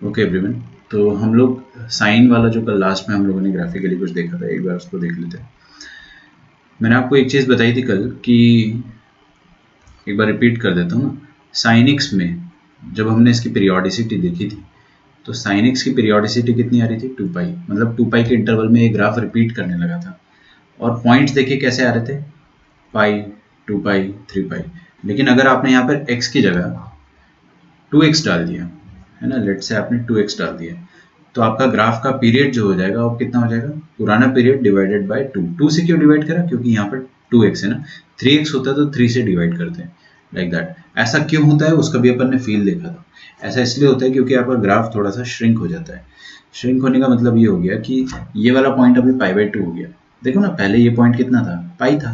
Okay everyone, तो हम लोग साइन वाला जो कल लास्ट में हम लोगों ने ग्राफिकली कुछ देखा था, एक बार उसको देख लेते हैं। मैंने आपको एक चीज़ बताई थी कल कि एक बार रिपीट कर देता हूँ ना। साइनिक्स में जब हमने इसकी पीरियोडिसिटी देखी थी, तो साइनिक्स की पीरियोडिसिटी कितनी आ रही थी? 2 पाई। मतलब 2 पाई के इंटरवल में एक ग्राफ रिपीट करने लगा था। और पॉइंट्स देखिए कैसे आ रहे थे, पाई, 2 पाई, 3 पाई। लेकिन अगर आपने यहाँ पर एक्स की जगह 2x डाल दिया, है ना, लेट से आपने 2x डाल दिया, तो आपका ग्राफ का पीरियड जो हो जाएगा वो कितना हो जाएगा? पुराना पीरियड डिवाइडेड बाय 2। 2 से क्यों डिवाइड करा? क्योंकि यहाँ पर 2x है ना, 3x होता है तो 3 से डिवाइड करते हैं, लाइक दैट। ऐसा क्यों होता है उसका भी अपन ने फील देखा था। ऐसा इसलिए होता है क्योंकि आपका ग्राफ थोड़ा सा श्रिंक हो जाता है। श्रिंक होने का मतलब ये हो गया कि ये वाला पॉइंट अभी पाई/2 हो गया। देखो ना, पहले ये पॉइंट कितना था? पाई था।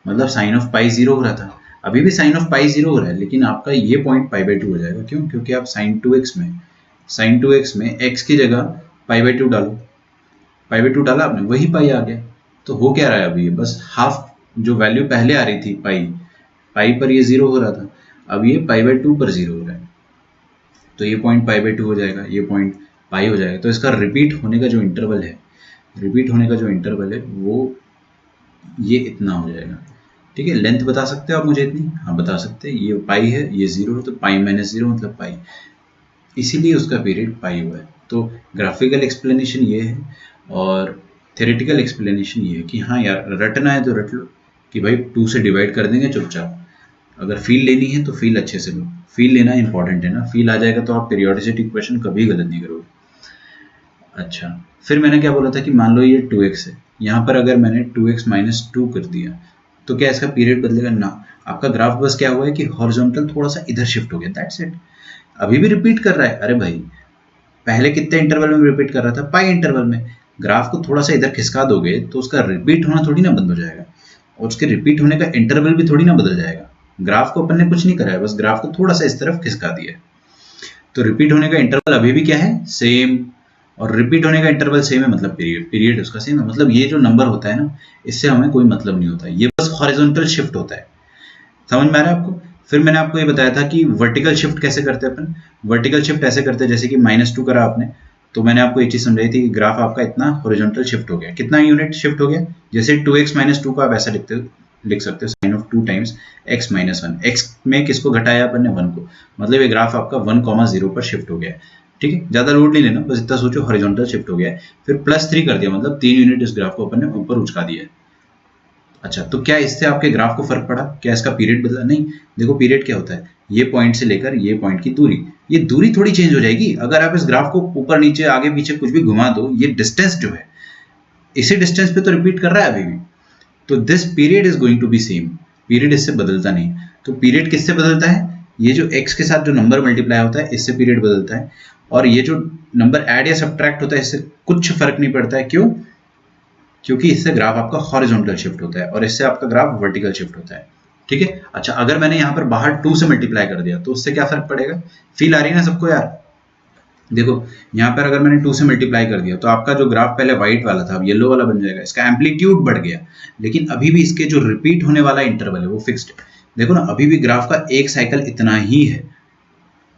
मतलब साइन ऑफ पाई 0 हो रहा था। अभी भी साइन ऑफ पाई 0 हो रहा है, लेकिन आपका ये पॉइंट पाई/2 हो जाएगा। क्यों? क्योंकि आप साइन 2x में x की जगह पाई/2 डालो। पाई/2 डाला आपने, वही पाई आ गया। तो हो क्या रहा है अभी? बस हाफ जो वैल्यू पहले आ रही थी पाई, पाई पर ये 0 हो रहा था, अब ये पाई/2 पर 0 हो रहा है। तो ये पॉइंट पाई/2 हो जाएगा, ये पॉइंट पाई हो जाएगा। तो इसका रिपीट होने का जो इंटरवल है, वो ये इतना हो जाएगा। ठीक है, लेंथ बता सकते हो आप मुझे इतनी? हाँ, बता सकते हैं। ये पाई है, ये 0 है, तो पाई-0 मतलब पाई। इसीलिए उसका पीरियड पाई हुआ है। तो ग्राफिकल एक्सप्लेनेशन ये है, और थ्योरेटिकल एक्सप्लेनेशन ये है कि हाँ यार, रटना है तो रट लो कि भाई 2 से डिवाइड कर देंगे चुपचाप। अगर फील लेनी है तो फील अच्छे से लो। फील लेना इंपॉर्टेंट है ना। फील आ जाएगा तो आप पीरियोडिसिटी इक्वेशन कभी गलत नहीं करोगे। अच्छा, फिर मैंने क्या बोला था कि मान लो ये 2x है, यहाँ पर अगर मैंने 2x-2 कर दिया, तो क्या इसका पीरियड बदलेगा? ना। आपका ग्राफ बस क्या हुआ है कि हॉरिजॉन्टल थोड़ा सा इधर शिफ्ट हो गया, दैट्स इट। अभी भी रिपीट कर रहा है। अरे भाई, पहले कितने इंटरवल में रिपीट कर रहा था? पाई इंटरवल में। ग्राफ को थोड़ा सा इधर खिसका दोगे तो उसका रिपीट होना थोड़ी ना बंद हो जाएगा, और उसके रिपीट होने का इंटरवल भी थोड़ी ना बदल जाएगा। ग्राफ को अपन ने कुछ नहीं करा है, बस ग्राफ को थोड़ा सा इस तरफ खिसका दिया है। तो रिपीट होने का इंटरवल अभी भी क्या है? सेम। और रिपीट होने का इंटरवल सेम है, मतलब पीरियड उसका सेम है। मतलब ये जो नंबर होता है ना, इससे हमें कोई मतलब नहीं होता, ये बस हॉरिजॉन्टल शिफ्ट होता है। समझ में आ रहा है आपको? फिर मैंने आपको ये बताया था कि वर्टिकल शिफ्ट कैसे करते हैं अपन। वर्टिकल शिफ्ट ऐसे करते हैं, जैसे कि -2 करा आपने, तो मैंने आपको ये चीज समझाई थी कि ग्राफ आपका इतना हॉरिजॉन्टल शिफ्ट हो गया। कितना यूनिट शिफ्ट हो गया? जैसे 2x-2 को आप ऐसा लिख सकते हो, sign of 2 times x-1। x में किसको घटाया अपन ने? 1 को। मतलब ये ग्राफ आपका 1,0 पर शिफ्ट हो गया है। ठीक है, ज्यादा लोड नहीं लेना, बस इतना सोचो हॉरिजॉन्टल शिफ्ट हो गया है। फिर +3 कर दिया, मतलब 3 यूनिट इस ग्राफ को अपन ने ऊपर उचका दिया है। अच्छा, तो क्या इससे आपके ग्राफ को फर्क पड़ा? क्या इसका पीरियड बदला? नहीं। देखो, पीरियड क्या होता है? ये पॉइंट से लेकर ये पॉइंट की दूरी, ये दूरी थोड़ी चेंज हो जाएगी। अगर आप इस ग्राफ को ऊपर नीचे आगे पीछे कुछ भी घुमा दो, ये डिस्टेंस जो है, इसी डिस्टेंस पे तो रिपीट कर रहा है अभी भी। तो this period is going to be same. Period इससे बदलता नहीं। तो पीरियड किससे बदलता है? ये जो x के साथ जो नंबर मल्टीप्लाई होता है, इससे पीरियड बदलता है। और ये जो नंबर ऐड या सब्ट्रैक्ट होता है, इससे कुछ फर्क नहीं पड़ता है। क्यों? क्योंकि इससे ग्राफ आपका हॉरिजॉन्टल शिफ्ट होता है और इससे आपका ग्राफ वर्टिकल शिफ्ट होता है। ठीक है। अच्छा, अगर मैंने यहाँ पर बाहर 2 से मल्टीप्लाई कर दिया तो उससे क्या फर्क पड़ेगा? फील आ रही है ना सबको यार? देखो, यहाँ पर अगर मैंने 2 से मल्टीप्लाई कर दिया तो आपका जो ग्राफ पहले व्हाइट वाला था, अब येलो वाला बन जाएगा। इसका एम्पलीट्यूड बढ़ गया, लेकिन अभी भी इसके जो रिपीट होने वाला इंटरवल है वो फिक्स्ड है। देखो ना, अभी भी ग्राफ का एक साइकिल इतना ही है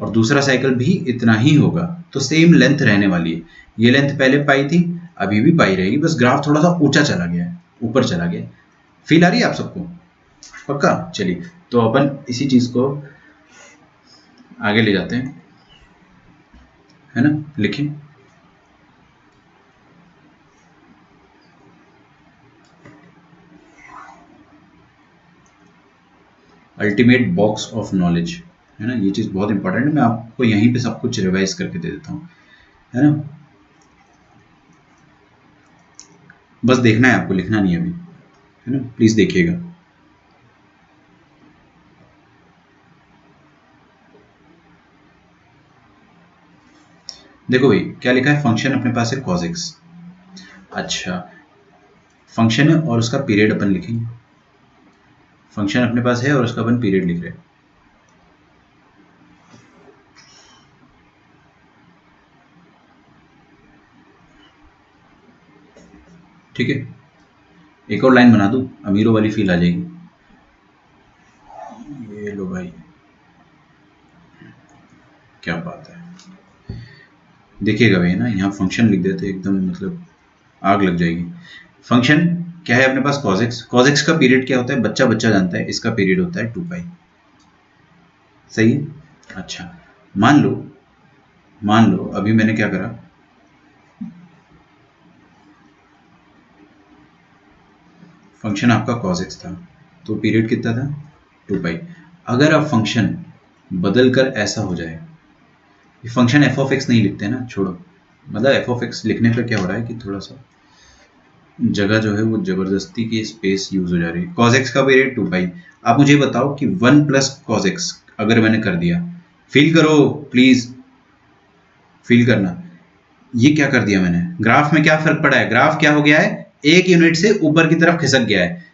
और दूसरा साइकिल भी इतना ही होगा, तो सेम लेंथ रहने वाली है। ये लेंथ पहले पाई थी, अभी भी पाई रहेगी, बस ग्राफ थोड़ा सा ऊंचा चला गया है, ऊपर चला गया है। फील आ रही है आप सबको? पक्का? चलिए, तो अपन इसी चीज को आगे ले जाते हैं, है ना। लिखिए, अल्टीमेट बॉक्स ऑफ नॉलेज, है ना। ये चीज बहुत इंपॉर्टेंट है, मैं आपको यहीं पे सब कुछ रिवाइज करके दे देता हूँ, है ना। बस देखना है आपको, लिखना नहीं है अभी, है ना। प्लीज देखिएगा। देखो भाई, क्या लिखा है? फंक्शन अपने पास है cos x। अच्छा, फंक्शन है और उसका पीरियड अपन लिखेंगे। फंक्शन अपने पास है और उसका अपन पीरियड लिख रहे हैं। ठीक है, एक और लाइन बना दूं, अमीरों वाली फील आ जाएगी। ये लो भाई, क्या बात है। देखिएगा भैया ना, यहाँ फंक्शन लिख देते एकदम मतलब आग लग जाएगी। फंक्शन क्या है अपने पास, cos x। cos x का पीरियड क्या होता है, बच्चा बच्चा जानता है, इसका पीरियड होता है 2 पाई। सही है। अच्छा, मान लो अभी मैंने क्या करा, फंक्शन आपका cos x था, तो पीरियड कितना था 2 पाई। अगर आप फंक्शन बदल कर ऐसा हो जाए, ये फंक्शन एफ ऑफ एक्स नहीं लिखते ना, छोड़ो, मतलब एफ ऑफ एक्स लिखने पर क्या हो रहा है कि थोड़ा सा जगह जो है वो जबरदस्ती की स्पेस यूज हो जा रही है। cos x का पीरियड 2 पाई। आप मुझे बताओ कि 1 प्लस cos x अगर मैंने कर दिया, फील करो प्लीज, फील करना, ये क्या कर दिया मैंने, ग्राफ में क्या फर्क पड़ा है, ग्राफ क्या हो गया है, एक यूनिट से ऊपर की तरफ खिसक गया है।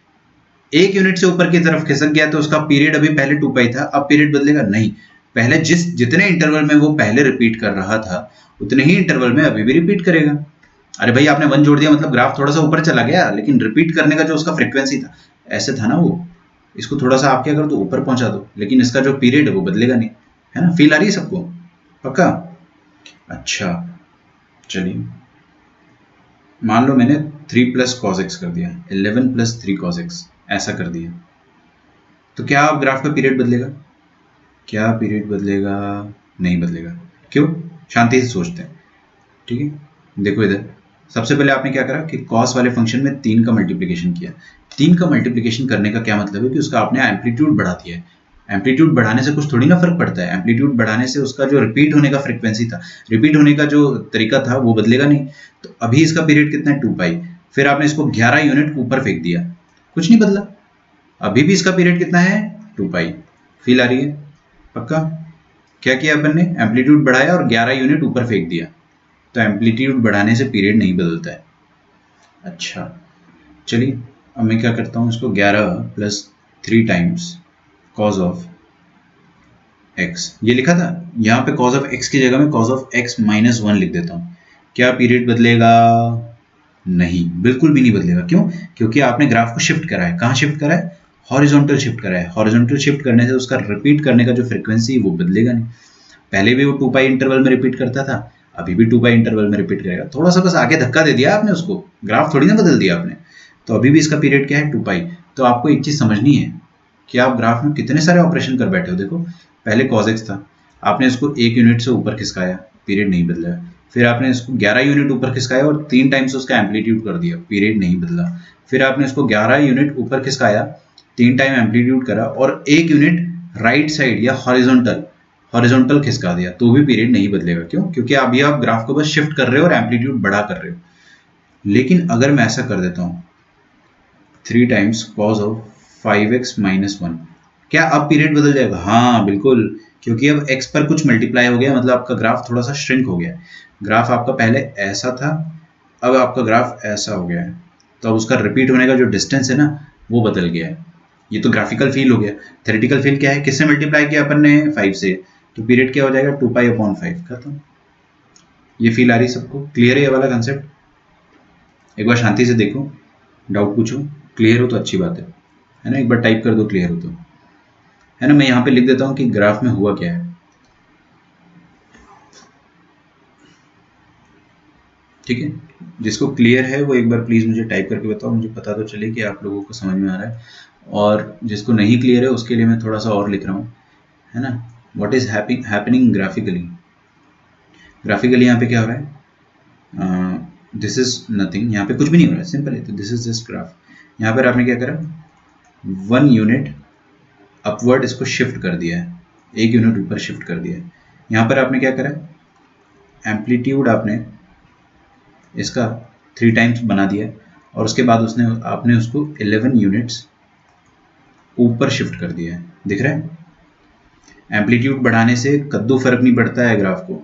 एक यूनिट से ऊपर की तरफ खिसक गया तो उसका पीरियड अभी पहले 2 पाई था, अब पीरियड बदलेगा नहीं, पहले जितने इंटरवल में वो पहले रिपीट कर रहा था उतने ही इंटरवल में अभी भी रिपीट करेगा। अरे भाई आपने 1 जोड़ दिया मतलब ग्राफ थोड़ा सा ऊपर चला गया, लेकिन रिपीट करने का जो उसका फ्रीक्वेंसी था ऐसे था ना वो, इसको थोड़ा सा आप क्या कर दो ऊपर पहुंचा दो, लेकिन इसका जो पीरियड है वो बदलेगा नहीं, है ना। फील आ रही है सबको, पक्का। अच्छा चलिए, मान लो मैंने 3 प्लस कॉस एक्स कर दिया, 11 प्लस 3 कॉस एक्स ऐसा कर दिया, तो क्या आप ग्राफ का पीरियड बदलेगा, क्या पीरियड बदलेगा, नहीं बदलेगा। क्यों, शांति से सोचते हैं, ठीक है। देखो इधर सबसे पहले आपने क्या करा कि कॉस वाले फंक्शन में 3 का मल्टीप्लिकेशन किया। 3 का मल्टीप्लिकेशन करने का क्या मतलब है कि उसका आपने एम्पलीट्यूड बढ़ा दिया है। एम्पलीट्यूड बढ़ाने से कुछ थोड़ी ना फर्क पड़ता है, एम्पलीट्यूड बढ़ाने से उसका जो रिपीट होने का फ्रीक्वेंसी था, रिपीट होने का जो तरीका था वो बदलेगा नहीं। तो अभी इसका पीरियड कितना है 2 पाई, फिर आपने इसको 11 यूनिट ऊपर फेंक दिया, कुछ नहीं बदला, अभी भी इसका पीरियड कितना है 2 पाई। फील आ रही है, पक्का। क्या किया अपन ने, एम्पलीट्यूड बढ़ाया और 11 यूनिट ऊपर फेंक दिया, तो एम्पलीट्यूड बढ़ाने से पीरियड नहीं बदलता है। अच्छा चलिए, अब मैं क्या करता हूँ, इसको 11 plus 3 times cause of x, ये लिखा था, यहाँ पे कॉज ऑफ एक्स की जगह में कॉज ऑफ एक्स माइनस 1 लिख देता हूँ। क्या पीरियड बदलेगा, नहीं, बिल्कुल भी नहीं बदलेगा। क्यों, क्योंकि आपने ग्राफ को शिफ्ट करा है, कहाँ शिफ्ट करा है, हॉरिजॉन्टल शिफ्ट करा है। हॉरिजॉन्टल शिफ्ट करने से उसका रिपीट करने का जो फ्रीक्वेंसी वो बदलेगा नहीं, पहले भी वो 2 पाई इंटरवल में रिपीट करता था, अभी भी 2 पाई इंटरवल में रिपीट करेगा, थोड़ा सा बस आगे धक्का दे दिया आपने उसको, ग्राफ थोड़ी ना बदल दिया आपने। तो अभी भी इसका पीरियड क्या है 2 पाई। तो आपको एक चीज समझनी है कि आप ग्राफ में कितने सारे ऑपरेशन कर बैठे हो। देखो पहले cos x था, आपने इसको 1 यूनिट से ऊपर खिसकाया, पीरियड नहीं बदला। फिर आपने इसको 11 यूनिट ऊपर खिसकाया और 3 टाइम्स उसका एम्पलीट्यूड कर दिया, पीरियड नहीं बदला। फिर आपने इसको 11 यूनिट ऊपर खिसकाया, 3 टाइम एम्पलीट्यूड करा और 1 यूनिट राइट साइड या हॉरिजॉन्टल खिसका दिया, तो भी पीरियड नहीं बदलेगा। क्यों, क्योंकि अभी आप ग्राफ को बस शिफ्ट कर रहे हो और एम्पलीट्यूड बढ़ा कर रहे हो। लेकिन अगर मैं ऐसा कर देता हूँ 3 times cause of 5x minus 1, क्या अब पीरियड बदल जाएगा, हाँ बिल्कुल, क्योंकि अब x पर कुछ मल्टीप्लाई हो गया, मतलब आपका ग्राफ थोड़ा सा श्रिंक हो गया है। ग्राफ आपका पहले ऐसा था, अब आपका ग्राफ ऐसा हो गया है, तो अब उसका रिपीट होने का जो डिस्टेंस है ना वो बदल गया है। ये तो ग्राफिकल फील हो गया। थेरेटिकल फील क्या है, किससे मल्टीप्लाई किया अपन ने, 5 से, तो पीरियड क्या हो जाएगा 2 पाई अपॉन 5, खत्म। ये फील आ रही सबको, क्लियर है ये वाला कंसेप्ट। एक बार शांति से देखो, डाउट पूछो, क्लियर हो तो अच्छी बात है ना, एक बार टाइप कर दो क्लियर हो तो, है ना। मैं यहाँ पे लिख देता हूँ कि ग्राफ में हुआ क्या है, ठीक है। जिसको क्लियर है वो एक बार प्लीज़ मुझे टाइप करके बताओ, मुझे पता तो चले कि आप लोगों को समझ में आ रहा है। और जिसको नहीं क्लियर है उसके लिए मैं थोड़ा सा और लिख रहा हूँ, है ना। What is happening graphically, graphically यहाँ पे क्या हो रहा है, दिस इज नथिंग, यहाँ पे कुछ भी नहीं हो रहा है, सिंपल है। तो दिस इज जस्ट ग्राफ, यहाँ पर आपने क्या करा, 1 यूनिट अपवर्ड इसको शिफ्ट कर दिया है, 1 यूनिट ऊपर शिफ्ट कर दिया है। यहाँ पर आपने क्या करा, एम्पलीट्यूड आपने इसका 3 टाइम्स बना दिया और उसके बाद आपने उसको 11 यूनिट्स ऊपर शिफ्ट कर दिया है, दिख रहा है। एम्पलीट्यूड बढ़ाने से कद्दू फर्क नहीं पड़ता है ग्राफ को,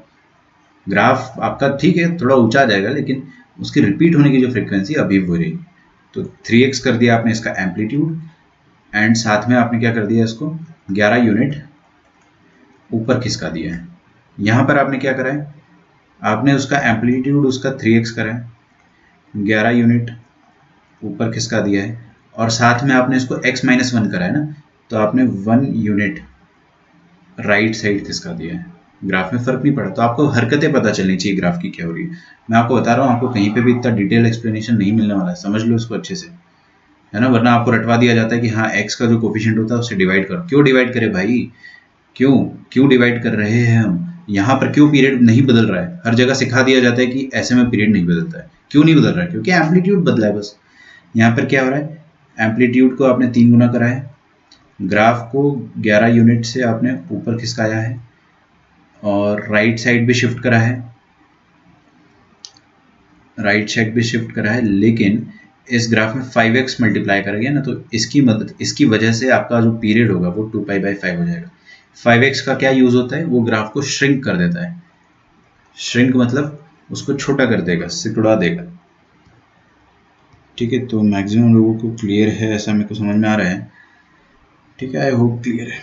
ग्राफ आपका ठीक है थोड़ा ऊंचा आ जाएगा, लेकिन उसकी रिपीट होने की जो फ्रीक्वेंसी अभी वो रहेगी। तो 3x कर दिया आपने इसका एम्पलीट्यूड, एंड साथ में आपने क्या कर दिया, इसको 11 यूनिट ऊपर खिसका दिया है। यहाँ पर आपने क्या करा है, आपने उसका एम्पलीट्यूड उसका 3x करा है, 11 यूनिट ऊपर खिसका दिया है, और साथ में आपने इसको x माइनस 1 करा है ना, तो आपने 1 यूनिट राइट साइड खिसका दिया है, ग्राफ में फर्क नहीं पड़ा। तो आपको हरकतें पता चलनी चाहिए ग्राफ की क्या हो रही है। मैं आपको बता रहा हूँ, आपको कहीं पे भी इतना डिटेल एक्सप्लेनेशन नहीं मिलने वाला है, समझ लो इसको अच्छे से, है ना। वरना आपको रटवा दिया जाता है कि हाँ एक्स का जो कोफिशिएंट होता है उससे डिवाइड करो। क्यों डिवाइड करे भाई, क्यों क्यों डिवाइड कर रहे हैं हम यहाँ पर? क्यों पीरियड नहीं बदल रहा है? हर जगह सिखा दिया जाता है कि ऐसे में पीरियड नहीं बदलता है। क्यों नहीं बदल रहा है? क्योंकि एम्पलीट्यूड बदला है बस। यहाँ पर क्या हो रहा है, एम्पलीट्यूड को आपने 3 गुना करा है, ग्राफ को 11 यूनिट से आपने ऊपर खिसकाया है, और राइट साइड भी शिफ्ट करा है, राइट साइड भी शिफ्ट करा है, लेकिन इस ग्राफ में 5x मल्टीप्लाई कर गया ना, तो इसकी वजह से आपका जो पीरियड होगा वो 2π/5 हो जाएगा। 5x का क्या यूज होता है, वो ग्राफ को श्रिंक कर देता है। श्रिंक मतलब उसको छोटा कर देगा, सिकुड़ा देगा। ठीक है, तो मैक्सिमम लोगों को क्लियर है, ऐसा मेरे को समझ में आ रहा है। ठीक है, आई होप क्लियर है।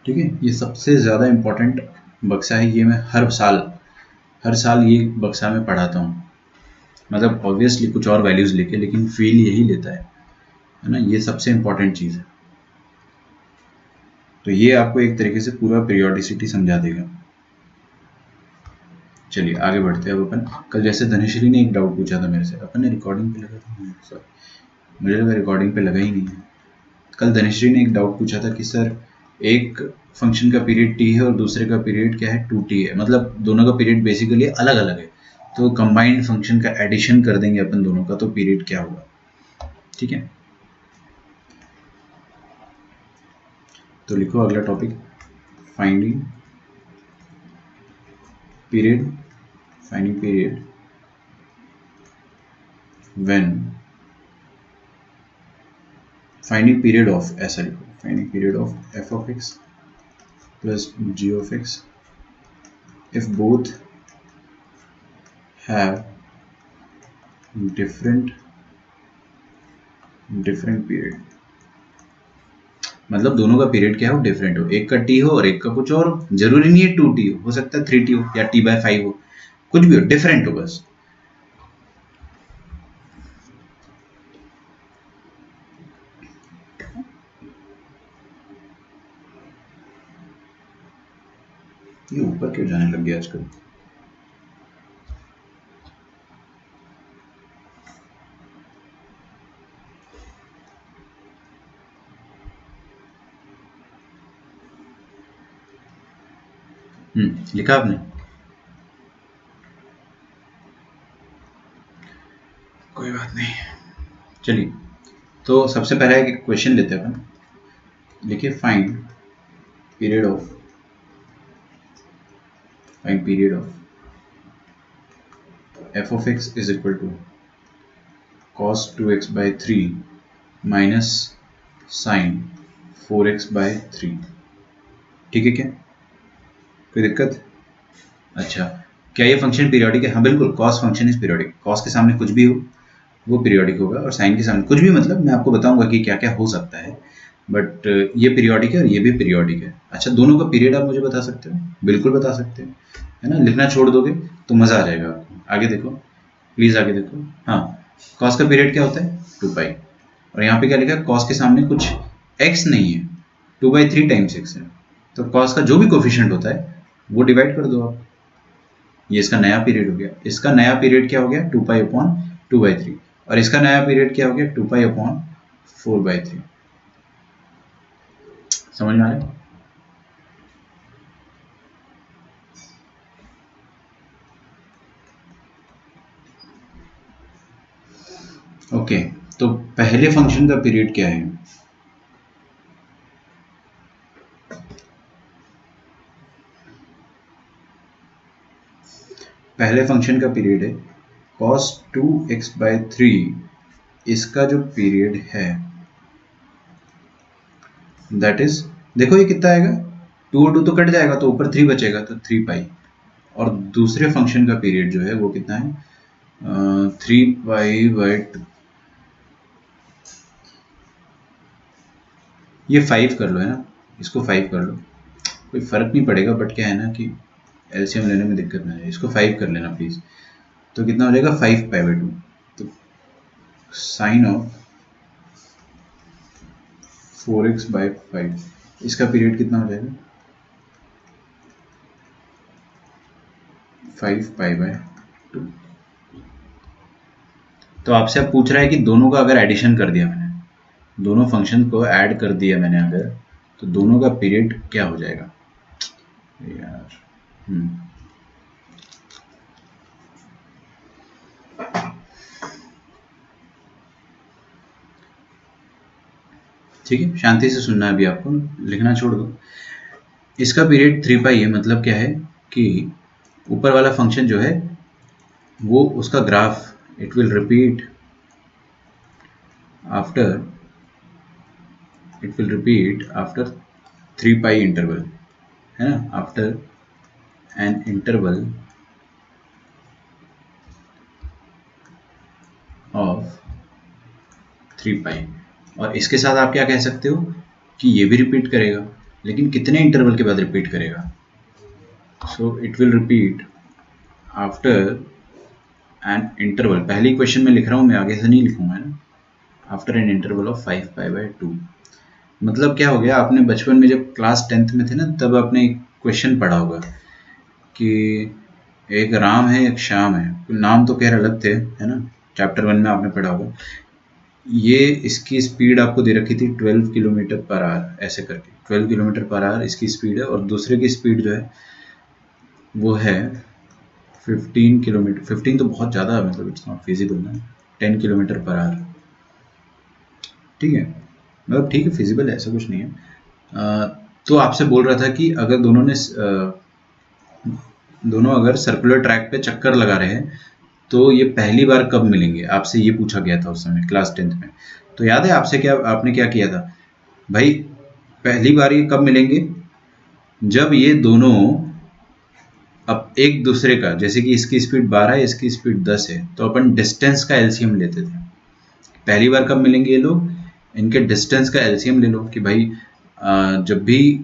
ठीक है, ये सबसे ज़्यादा इम्पोर्टेंट बक्सा है, ये मैं हर साल ये बक्सा में पढ़ाता हूँ। मतलब ऑब्वियसली कुछ और वैल्यूज़ लेके, लेकिन फील यही लेता है ना। ये सबसे इम्पोर्टेंट चीज़ है। तो ये आपको एक तरीके से पूरा पीरियोडिसिटी समझा देगा। चलिए आगे बढ़ते हैं अब अपन। कल जैसे धनेश्वरी ने एक डाउट पूछा था मेरे से, अपन ने रिकॉर्डिंग पे लगा था, सॉरी मुझे लगा रिकॉर्डिंग पे लगा ही नहीं है। कल धनेश्वरी ने एक डाउट पूछा था कि सर एक फंक्शन का पीरियड t है और दूसरे का पीरियड क्या है 2t है, मतलब दोनों का पीरियड बेसिकली अलग अलग है, तो कंबाइंड फंक्शन का एडिशन कर देंगे अपन दोनों का, तो पीरियड क्या होगा। ठीक है, तो लिखो अगला topic, finding period, finding period when, finding period of, ऐसा लिखो, finding period of f of x plus g of x if both have different period. मतलब दोनों का पीरियड क्या हो, डिफरेंट हो, एक का t हो और एक का कुछ और, जरूरी नहीं है 2t हो सकता है 3t हो या t/5 हो, कुछ भी हो, डिफरेंट हो बस। ये ऊपर क्यों जाने लग गया आजकल? लिखा आपने? कोई बात नहीं, चलिए। तो सबसे पहले एक क्वेश्चन लेते हैं अपन। लिखिए find period of, find period of f of x is equal to cos 2x/3 minus sin 4x/3। ठीक है क्या, कोई दिक्कत? अच्छा, क्या ये फंक्शन पीरियोडिक है? हाँ बिल्कुल, cos function is periodic. Cos के सामने कुछ भी हो वो पीरियोडिक होगा, और साइन के सामने कुछ भी, मतलब मैं आपको बताऊंगा कि क्या क्या हो सकता है, बट ये पीरियोडिक है और ये भी पीरियोडिक है। अच्छा, दोनों का पीरियड आप मुझे बता सकते हो? बिल्कुल बता सकते हो, है ना। लिखना छोड़ दोगे तो मज़ा आ जाएगा आपको। आगे देखो प्लीज़, आगे देखो। हाँ, कॉस का पीरियड क्या होता है 2π, और यहाँ पे क्या लिखा है, कॉस के सामने कुछ x नहीं है, 2/3 टाइम्स x है, तो कॉस का जो भी कोफिशिएंट होता है वो डिवाइड कर दो आप। ये इसका नया पीरियड हो गया। इसका नया पीरियड क्या हो गया 2π/2/3, और इसका नया पीरियड क्या हो गया 2π/4/3। समझ में आ रहा है? ओके, तो पहले फंक्शन का पीरियड क्या है? पहले फंक्शन का पीरियड है cos 2x/3। इसका जो पीरियड है दैट इज, देखो ये कितना आएगा, 2 और 2 तो कट जाएगा, तो ऊपर 3 बचेगा, तो 3π। और दूसरे फंक्शन का पीरियड जो है वो कितना है, 3π/2। ये 5 कर लो, है ना, इसको 5 कर लो, कोई फर्क नहीं पड़ेगा, बट क्या है ना कि एलसीएम लेने में दिक्कत ना है। इसको 5 कर लेना प्लीज। तो कितना हो जाएगा 5π/2। तो साइन ऑफ 4x/5, इसका पीरियड कितना हो जाएगा, 5π/2। तो आपसे अब पूछ रहा है कि दोनों का अगर एडिशन कर दिया मैंने, दोनों फंक्शन को ऐड कर दिया मैंने अगर, तो दोनों का पीरियड क्या हो जाएगा यार। ठीक है, शांति से सुनना है, अभी आपको लिखना छोड़ दो। इसका पीरियड 3π है, मतलब क्या है कि ऊपर वाला फंक्शन जो है वो उसका graph it will repeat after 3π interval, है ना, आफ्टर एन इंटरवल ऑफ 3π। और इसके साथ आप क्या कह सकते हो कि ये भी रिपीट करेगा, लेकिन कितने इंटरवल के बाद रिपीट करेगा। So it will repeat after an interval, पहली क्वेश्चन में लिख रहा हूँ मैं, आगे से नहीं लिखूंगा ना, आफ्टर एन इंटरवल ऑफ 5π/2। मतलब क्या हो गया, आपने बचपन में जब क्लास 10th में थे ना, तब आपने एक क्वेश्चन पढ़ा होगा कि एक राम है एक श्याम है, नाम तो खैर अलग थे, है ना, चैप्टर 1 में आपने पढ़ा होगा। ये इसकी स्पीड आपको दे रखी थी 12 किलोमीटर पर आवर, ऐसे करके 12 किलोमीटर पर आवर इसकी स्पीड है, और दूसरे की स्पीड जो है वो है 15 किलोमीटर। 15 तो बहुत ज़्यादा है, मतलब इट्स नॉट फिजिबल ना, 10 किलोमीटर पर आवर। ठीक है, मतलब ठीक है, फिजिबल है, ऐसा कुछ नहीं है। तो आपसे बोल रहा था कि अगर दोनों अगर सर्कुलर ट्रैक पे चक्कर लगा रहे हैं तो ये पहली बार कब मिलेंगे, आपसे ये पूछा गया था उस समय क्लास 10th में। तो याद है आपसे आपने क्या किया था भाई, पहली बार ये कब मिलेंगे, जब ये दोनों अब एक दूसरे का, जैसे कि इसकी स्पीड 12 है इसकी स्पीड 10 है, तो अपन डिस्टेंस का एलसीएम लेते थे। पहली बार कब मिलेंगे ये लोग, इनके डिस्टेंस का एलसीएम ले लो कि भाई जब भी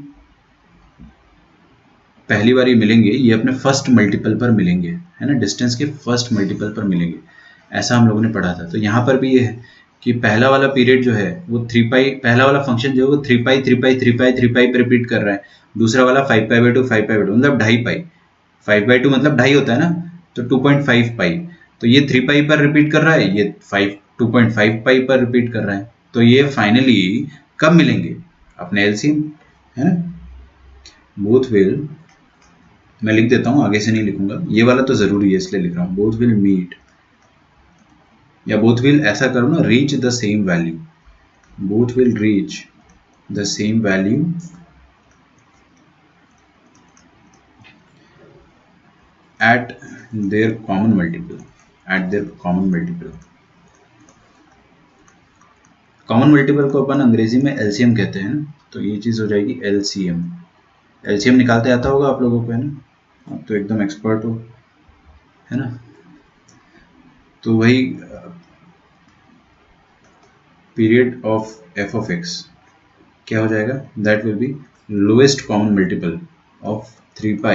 पहली बार ये मिलेंगे ये अपने फर्स्ट मल्टीपल पर मिलेंगे, है ना, डिस्टेंस के फर्स्ट मल्टीपल पर मिलेंगे, ऐसा हम लोगों ने पढ़ा था। तो यहाँ पर भी ये है कि पहला वाला पीरियड जो है वो 3π, पहला वाला फंक्शन जो है वो 3π पे रिपीट कर रहा है, दूसरा वाला 5π/2 मतलब 2.5π, 5/2 मतलब 2.5 होता है ना, तो 2.5π, तो ये 3π पर रिपीट कर रहा है, ये 2.5π पर रिपीट कर रहा है। तो ये फाइनली कब मिलेंगे, अपने एलसीएम, है ना। बोथ विल, मैं लिख देता हूँ, आगे से नहीं लिखूंगा, ये वाला तो जरूरी है इसलिए लिख रहा हूँ, बोथ विल मीट, या बोथ विल ऐसा करो ना, reach the same value, both will reach the same value at their common multiple, at their common multiple। Common multiple को अपन अंग्रेजी में एलसीएम कहते हैं ना, तो ये चीज हो जाएगी एलसीएम। एलसीएम निकालते आता होगा आप लोगों को, है ना, आप तो एकदम एक्सपर्ट हो, है ना। तो वही period of f of x क्या हो जाएगा, that will be lowest common multiple of 3π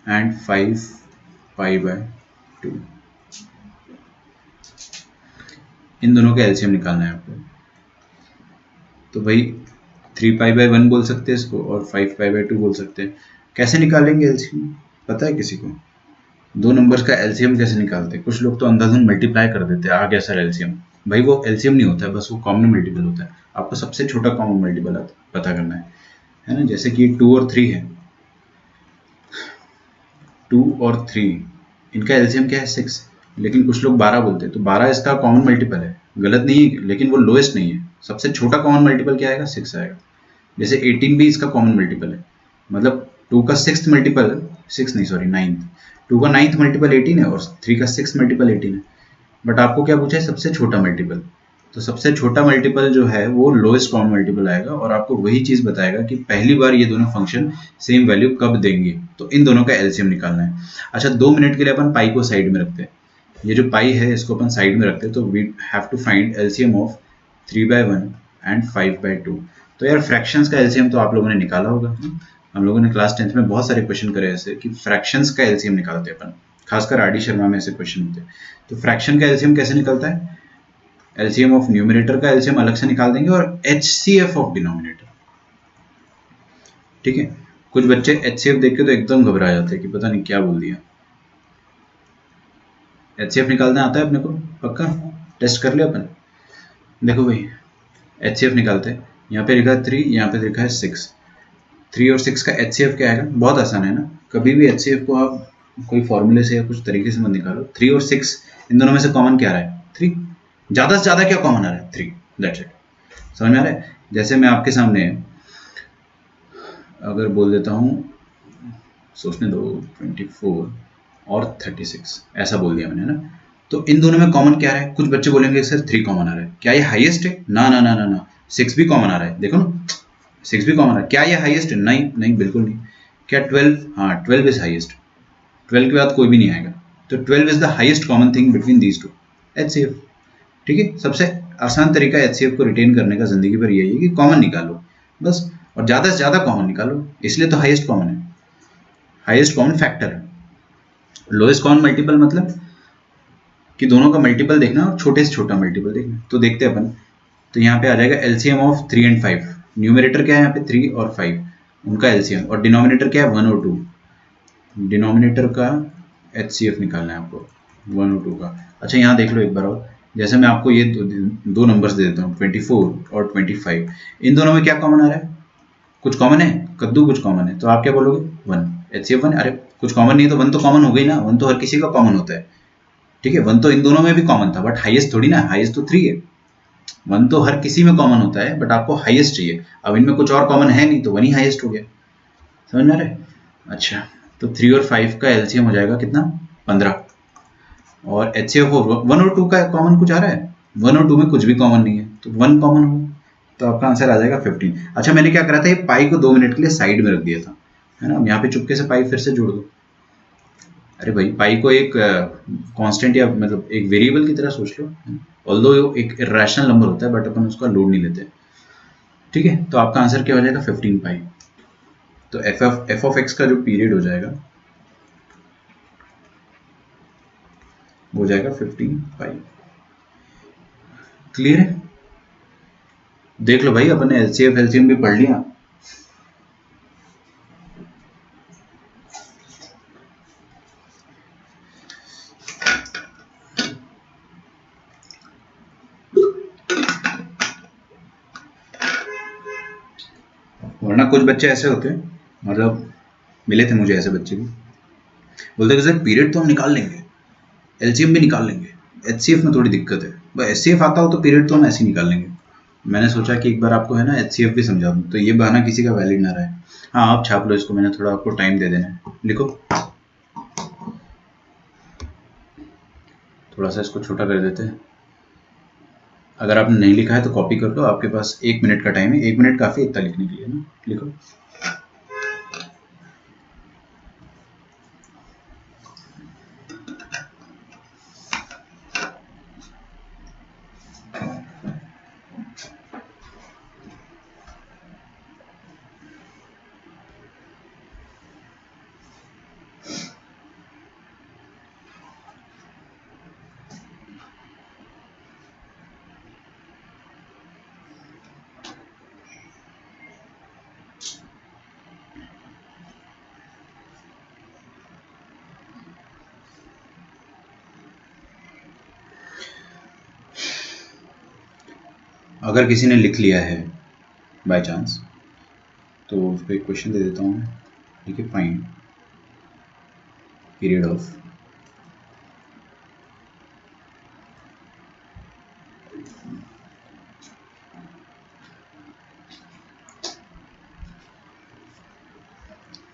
and 5π/2। इन दोनों का एलसीएम निकालना है आपको। तो भाई 3π/1 बोल सकते हैं इसको और 5π/2 बोल सकते हैं। कैसे निकालेंगे एलसीएम, पता है किसी को, दो नंबर्स का एलसीएम कैसे निकालते हैं? कुछ लोग तो अंधाधुन मल्टीप्लाई कर देते हैं, आ गया सर एलसीएम। भाई वो एलसीएम नहीं होता है, बस वो कॉमन मल्टीपल होता है। आपको सबसे छोटा कॉमन मल्टीपल पता करना है ना। जैसे कि 2 और 3 है, 2 और 3 इनका एलसीएम क्या है 6, लेकिन कुछ लोग 12 बोलते हैं, तो 12 इसका कॉमन मल्टीपल है, गलत नहीं है, लेकिन वो लोएस्ट नहीं है। सबसे छोटा कॉमन मल्टीपल क्या आएगा, 6 आएगा। जैसे 18 भी इसका कॉमन मल्टीपल है, मतलब 2 का 6th मल्टीपल, 6 नहीं सॉरी 9th, 2 का 9th मल्टीपल 18 है और 3 का 6th मल्टीपल 18 है। बट आपको क्या पूछा है, सबसे छोटा मल्टीपल, तो सबसे छोटा मल्टीपल जो है वो लोएस्ट कॉमन मल्टीपल आएगा, और आपको वही चीज बताएगा कि पहली बार ये दोनों फंक्शन सेम वैल्यू कब देंगे। तो इन दोनों का एलसीएम निकालना है। अच्छा 2 मिनट के लिए अपन पाई को साइड में रखते हैं, ये जो पाई है इसको अपन साइड में रखते हैं। तो we have to find LCM of 3/1 and 5/2। तो यार फ्रैक्शंस का एलसीएम तो आप लोगों ने निकाला होगा, हम लोगों ने क्लास 10th में बहुत सारे क्वेश्चन करे ऐसे कि फ्रैक्शंस का एलसीएम निकालते हैं अपन, खासकर आर डी शर्मा में ऐसे क्वेश्चन होते हैं। तो फ्रैक्शन का एलसीएम कैसे निकलता है, एलसीएम ऑफ न्यूमरेटर का एलसीएम अलग से निकाल देंगे और एचसीएफ ऑफ डिनोमिनेटर, ठीक है। कुछ बच्चे HCF देख के तो एकदम घबरा जाते हैं कि पता नहीं क्या बोल दिया। HCF निकालना आता है अपने को पक्का? टेस्ट कर लिया अपन। देखो भाई HCF निकालते हैं, यहाँ पे लिखा है 3, यहाँ पे लिखा है 6। 3 और 6 का HCF क्या आएगा? बहुत आसान है ना। कभी भी HCF को आप कोई फॉर्मूले से या कुछ तरीके से मत निकालो। 3 और 6 इन दोनों में से कॉमन क्या आ रहा है? 3। ज़्यादा से ज़्यादा क्या कॉमन आ रहा है? 3। That's it. समझ में आ रहा है? जैसे मैं आपके सामने अगर बोल देता हूँ, सोचने दो, 24 और 36 ऐसा बोल दिया मैंने ना, तो इन दोनों में कॉमन क्या आ रहा है? कुछ बच्चे बोलेंगे सर 3 कॉमन आ रहा है। क्या ये हाईएस्ट है? ना ना ना ना ना, 6 भी कॉमन आ रहा है। देखो ना, 6 भी कॉमन आ रहा है। क्या ये हाईएस्ट है? नहीं नहीं, बिल्कुल नहीं। क्या 12? हाँ, 12 इज हाईएस्ट। 12 के बाद कोई भी नहीं आएगा। तो 12 is the highest common thing between these two, HCF। ठीक है, सबसे आसान तरीका HCF को रिटेन करने का जिंदगी भर यही है कि कॉमन निकालो बस, और ज़्यादा से ज़्यादा कॉमन निकालो। इसलिए तो हाईएस्ट कॉमन है, हाईएस्ट कॉमन फैक्टर है। लोएस्ट कॉमन मल्टीपल मतलब कि दोनों का मल्टीपल देखना और छोटे से छोटा मल्टीपल देखना। तो देखते हैं अपन। तो यहाँ पे आ जाएगा LCM ऑफ 3 एंड 5। न्यूमरेटर क्या है यहाँ पे? 3 और 5, उनका LCM। और डिनोमिनेटर क्या है? 1 और 2। डिनोमिनेटर का HCF निकालना है आपको, 1 और 2 का। अच्छा यहाँ देख लो एक बार और, जैसे मैं आपको ये दो नंबर्स दे देता हूँ, 24 और 25। इन दोनों में क्या कॉमन आ रहा है? कुछ कॉमन है? कद्दू कुछ कॉमन है, तो आप क्या बोलोगे? 1। HCF 1। अरे कुछ कॉमन नहीं तो 1 तो कॉमन हो गई ना, 1 तो हर किसी का कॉमन होता है। ठीक है, 1 तो इन दोनों में भी कॉमन था, बट हाईएस्ट थोड़ी ना, हाईएस्ट तो 3 है। 1 तो हर किसी में कॉमन होता है, बट आपको हाईएस्ट चाहिए। अब इनमें कुछ और कॉमन है नहीं, तो 1 ही हाईएस्ट हो गया। समझ में आ रहा है? अच्छा, तो 3 और 5 का LCM हो जाएगा कितना? 15। और HCF 1 और 2 का कॉमन कुछ आ रहा है? 1 और 2 में कुछ भी कॉमन नहीं है, तो 1 कॉमन हो, तो आपका आंसर आ जाएगा 15। अच्छा, मैंने क्या करा था, ये पाई को 2 मिनट के लिए साइड में रख दिया था, है ना। यहाँ पे चुपके से पाई फिर से जोड़ दो। अरे भाई, पाई को एक कांस्टेंट या मतलब एक वेरिएबल की तरह सोच लो। ऑल्दो एक इरेशनल नंबर होता है, बट अपन उसका लोड नहीं लेते। ठीक है, तो आपका आंसर क्या हो जाएगा? 15 पाई। तो एफ ऑफ एक्स का जो पीरियड हो जाएगा वो हो जाएगा 15 पाई। क्लियर है? देख लो भाई, अपन ने LCF LCM भी पढ़ लिया। वरना कुछ बच्चे ऐसे होते हैं, मतलब मिले थे मुझे ऐसे बच्चे भी, बोलते कि सर पीरियड तो हम निकाल लेंगे, LCM भी निकाल लेंगे, HCF में थोड़ी दिक्कत है। बस HCF आता हो तो पीरियड तो हम ऐसे ही निकाल लेंगे। मैंने सोचा कि एक बार आपको है ना HCF भी समझा दूँ, तो ये बहाना किसी का वैलिड ना रहे। हाँ, आप छाप लो इसको, मैंने थोड़ा आपको टाइम दे देना है। लिखो, थोड़ा सा इसको छोटा कर देते हैं। अगर आपने नहीं लिखा है तो कॉपी कर लो, आपके पास 1 मिनट का टाइम है। 1 मिनट काफ़ी इतना लिखने के लिए ना। लिखो। अगर किसी ने लिख लिया है बाय चांस, तो उसको एक क्वेश्चन दे देता हूँ। ठीक है, find period of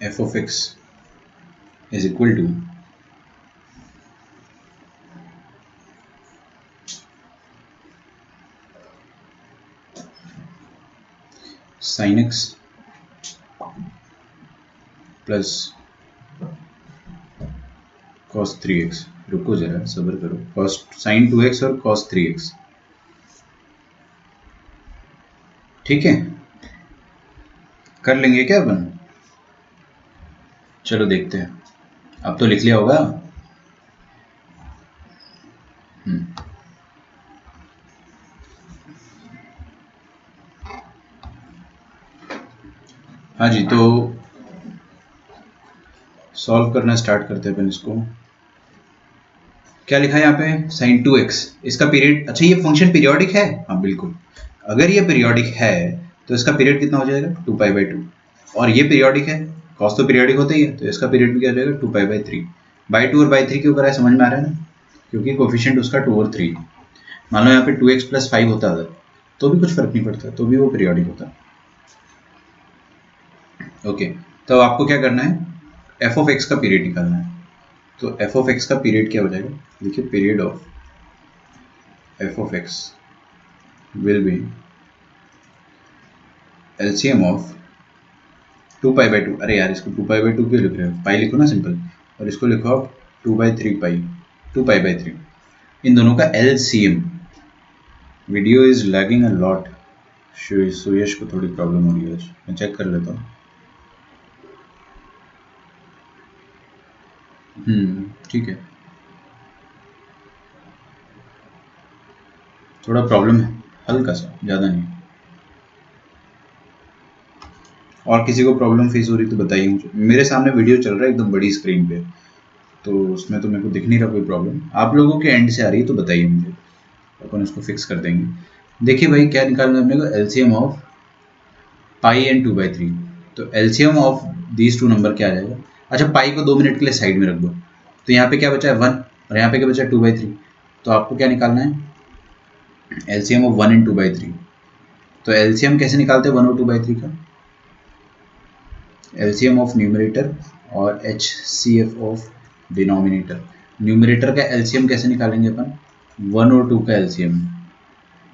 f of x is equal to sin x plus cos 3x। रुको जरा, सब्र करो। cos sin 2x और cos 3x। ठीक है, कर लेंगे क्या अपन? चलो देखते हैं। अब तो लिख लिया होगा। हाँ जी, तो सॉल्व करना स्टार्ट करते हैं अपन इसको। क्या लिखा है यहाँ पे, sin 2x, इसका पीरियड, अच्छा ये फंक्शन पीरियोडिक है, हाँ बिल्कुल, अगर ये पीरियोडिक है तो इसका पीरियड कितना हो जाएगा 2π/2, और ये पीरियोडिक है, कॉस तो पीरियोडिक होता ही है, तो इसका पीरियड भी क्या हो जाएगा 2π/3। बाई 2 और बाई 3 क्यों करा है समझ में आ रहा है ना, क्योंकि कोफिशिएंट उसका 2 और 3, मान लो यहाँ पे 2x + 5 होता अगर तो भी कुछ फर्क नहीं पड़ता, तो भी वो पीरियोडिक होता। ओके, तो आपको क्या करना है, f(x) का पीरियड निकालना है। तो f(x) का पीरियड क्या हो जाएगा, देखिए period of f(x) will be LCM of 2π/2, अरे यार इसको 2π/2 क्यों लिख रहे हो, पाई लिखो ना सिंपल, और इसको लिखो आप 2/3 पाई, 2π/3, इन दोनों का LCM। Video is lagging a lot, Suyash को थोड़ी प्रॉब्लम हो रही है आज, मैं चेक कर लेता हूँ। ठीक है, थोड़ा प्रॉब्लम है, हल्का सा, ज़्यादा नहीं। और किसी को प्रॉब्लम फेस हो रही तो बताइए मुझे, मेरे सामने वीडियो चल रहा है एकदम बड़ी स्क्रीन पे, तो उसमें तो मेरे को दिख नहीं रहा कोई प्रॉब्लम, आप लोगों के एंड से आ रही है तो बताइए मुझे, अपन उसको फिक्स कर देंगे। देखिए भाई क्या निकालना है अपने को, LCM ऑफ पाई एंड 2/3, तो LCM of these two number क्या आ जाएगा, अच्छा पाई को 2 मिनट के लिए साइड में रख दो, तो यहाँ पे क्या बचा है 1, और यहाँ पे क्या बचा है 2/3, तो आपको क्या निकालना है LCM ऑफ 1 एंड 2/3। तो LCM कैसे निकालते हैं 1 और 2/3 का, LCM ऑफ न्यूमरेटर और HCF ऑफ डिनोमिनेटर। न्यूमरेटर का LCM कैसे निकालेंगे अपन, 1 और 2 का LCM,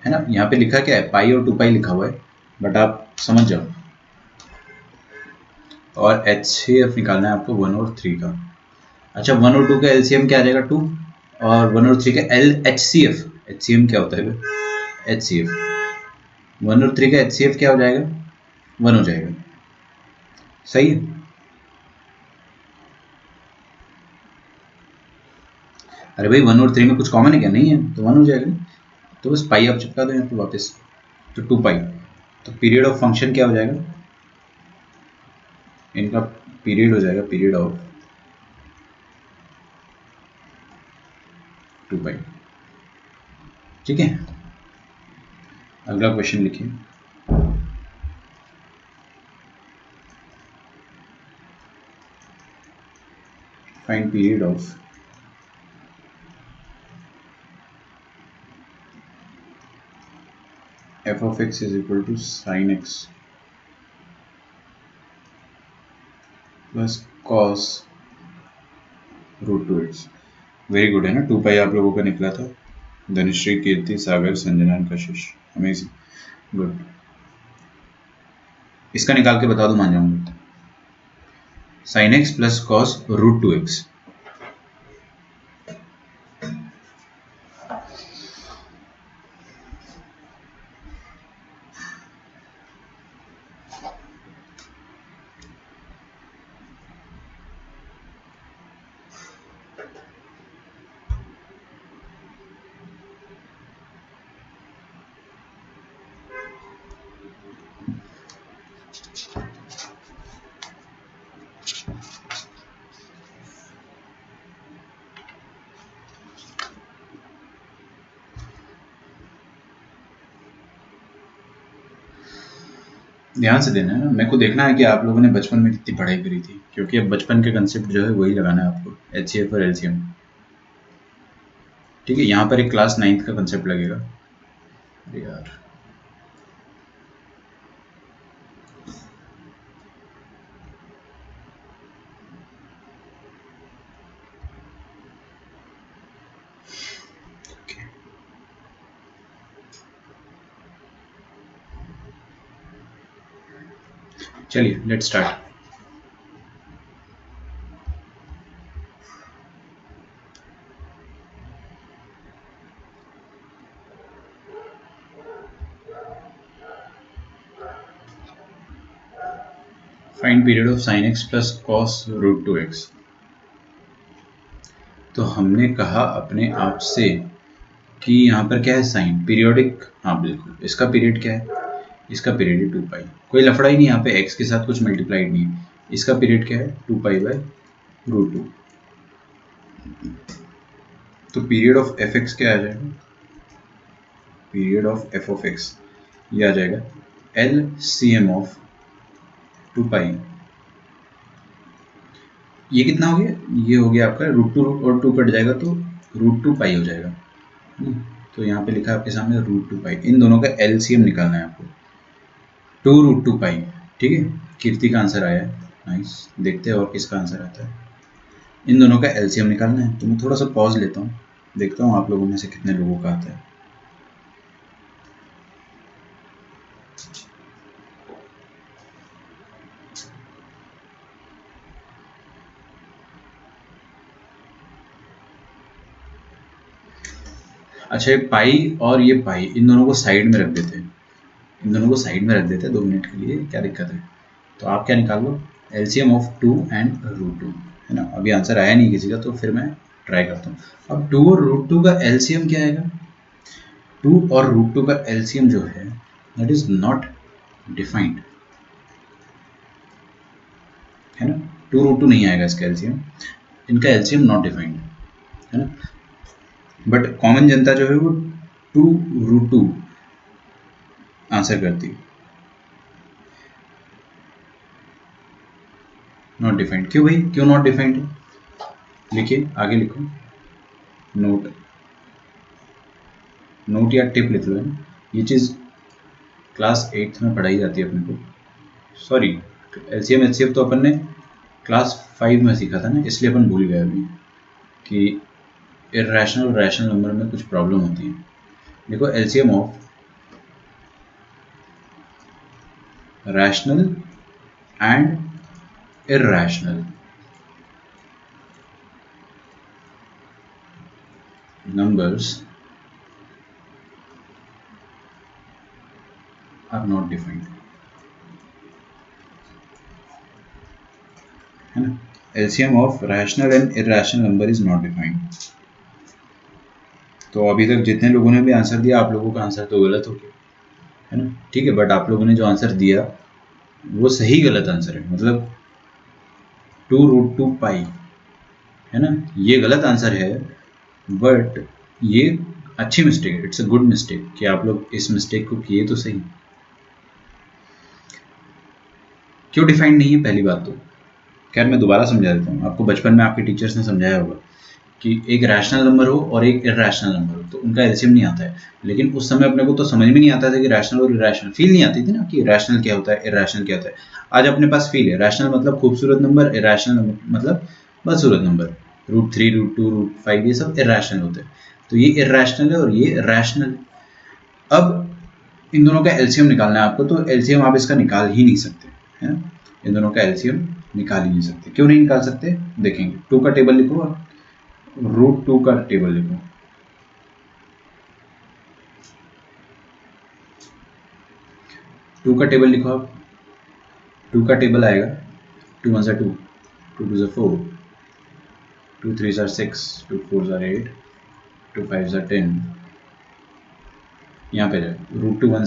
है ना, यहाँ पे लिखा क्या है पाई और 2 पाई लिखा हुआ है, बट आप समझ जाओ। और HCF निकालना है आपको 1 और 3 का। अच्छा 1 और 2 का LCM क्या आ जाएगा 2, और 1 और 3 का HCM क्या होता है, HCF 1 और 3 का HCF क्या हो जाएगा 1 हो जाएगा, सही है। अरे भाई 1 और 3 में कुछ कॉमन है क्या, नहीं है, तो 1 हो जाएगा, तो बस पाई आप चिपका दो यहाँ पे वापस, तो 2 पाई, तो पीरियड ऑफ फंक्शन क्या हो जाएगा, इनका पीरियड हो जाएगा पीरियड ऑफ 2 पाई। ठीक है, अगला क्वेश्चन लिखिए। Find period of f(x) is equal to sin x plus cos √2x। Very good है ना, 2 पाई आप लोगों का निकला था, धनुश्री, कीर्ति, सागर, संजना, कशिश, अमेजिंग, गुड। इसका निकाल के बता दो, मान जाऊंगा, sin x plus cos √2x। ध्यान से देना है ना, मेरे को देखना है कि आप लोगों ने बचपन में कितनी पढ़ाई करी थी, क्योंकि अब बचपन के कंसेप्ट जो है वही लगाना है आपको, HCF और LCM। ठीक है, यहाँ पर एक क्लास 9th का कंसेप्ट लगेगा। अरे यार चलिए let's start. Find period of sin x plus cos √2x। तो हमने कहा अपने आप से कि यहाँ पर क्या है साइन पीरियोडिक, हाँ बिल्कुल, इसका पीरियड क्या है, इसका पीरियड है 2 पाई, कोई लफड़ा ही नहीं यहाँ पे, x के साथ कुछ मल्टीप्लाइड नहीं है, इसका पीरियड क्या है 2 पाई बाय √2। तो पीरियड ऑफ एफ एक्स क्या आ जाएगा, period of f of x ये आ जाएगा LCM ऑफ 2 पाई। ये कितना हो गया, ये हो गया आपका √2 और 2 कट जाएगा तो √2 पाई हो जाएगा। तो यहाँ पे लिखा है आपके सामने √2 पाई। इन दोनों का LCM निकालना है आपको, 2√2 पाई। ठीक है, कीर्ति का आंसर आया है, नाइस। देखते हैं और किसका आंसर आता है। इन दोनों का LCM निकालना है, तो मैं थोड़ा सा पॉज लेता हूँ, देखता हूँ आप लोगों में से कितने लोगों का आता है। अच्छा, ये पाई और ये पाई, इन दोनों को साइड में रख देते हैं, इन दोनों को साइड में रख देते हैं 2 मिनट के लिए, क्या दिक्कत है। तो आप क्या निकाल लो, LCM ऑफ 2 एंड √2, है ना। अभी आंसर आया नहीं किसी का, तो फिर मैं ट्राई करता हूँ। अब 2 और √2 का LCM क्या आएगा, 2 और √2 का LCM जो है दैट इज नॉट डिफाइंड, है ना। 2√2 नहीं आएगा इसका LCM, इनका LCM नॉट डिफाइंड, है ना। बट कॉमन जनता जो है वो 2√2 आंसर करती है, नॉट डिफाइंड। क्यों भाई, क्यों नॉट डिफाइंड है, लिखिए आगे लिखो, नोट, नोट या टिप लिख लो, है ना। ये चीज़ क्लास 8th में पढ़ाई जाती है अपने को, सॉरी LCM HCF तो अपन ने क्लास 5 में सीखा था ना, इसलिए अपन भूल गए अभी कि इर्रेशनल और रैशनल नंबर में कुछ प्रॉब्लम होती है। देखो LCM of rational and irrational numbers are not defined, है ना। LCM of rational and irrational number is not defined। तो अभी तक जितने लोगों ने भी आंसर दिया, आप लोगों का आंसर तो गलत हो गया, है ना। ठीक है, बट आप लोगों ने जो आंसर दिया वो सही गलत आंसर है, मतलब 2√2 पाई, है ना, ये गलत आंसर है। बट ये अच्छी मिस्टेक है, इट्स अ गुड मिस्टेक कि आप लोग इस मिस्टेक को किए तो सही। क्यों डिफाइंड नहीं है, पहली बात तो खैर मैं दोबारा समझा देता हूँ आपको। बचपन में आपके टीचर्स ने समझाया होगा कि एक रैशनल नंबर हो और एक इरैशनल नंबर हो तो उनका एलसीएम नहीं आता है। लेकिन उस समय अपने को तो समझ में नहीं आता था कि रैशनल और इरैशनल, फील नहीं आती थी ना कि रैशनल क्या होता है, इरैशनल क्या होता है। आज अपने पास फील है, रैशनल मतलब खूबसूरत नंबर, इरैशनल मतलब बदसूरत नंबर, √3 √2 √5 ये सब इरैशनल होते हैं। तो ये इरैशनल है और ये रैशनल है। अब इन दोनों का एलसीएम निकालना है आपको, तो एलसीएम आप इसका निकाल ही नहीं सकते, है ना। इन दोनों का एलसीएम निकाल ही नहीं सकते। क्यों नहीं निकाल सकते, देखेंगे। 2 का टेबल लिखो और √2 का टेबल लिखो। टू का टेबल लिखो आप, 2 का टेबल आएगा 2 1 2, 2 2 4, 2 3 6, 2 4 8, 2 5 10। यहाँ पे जाए √2 1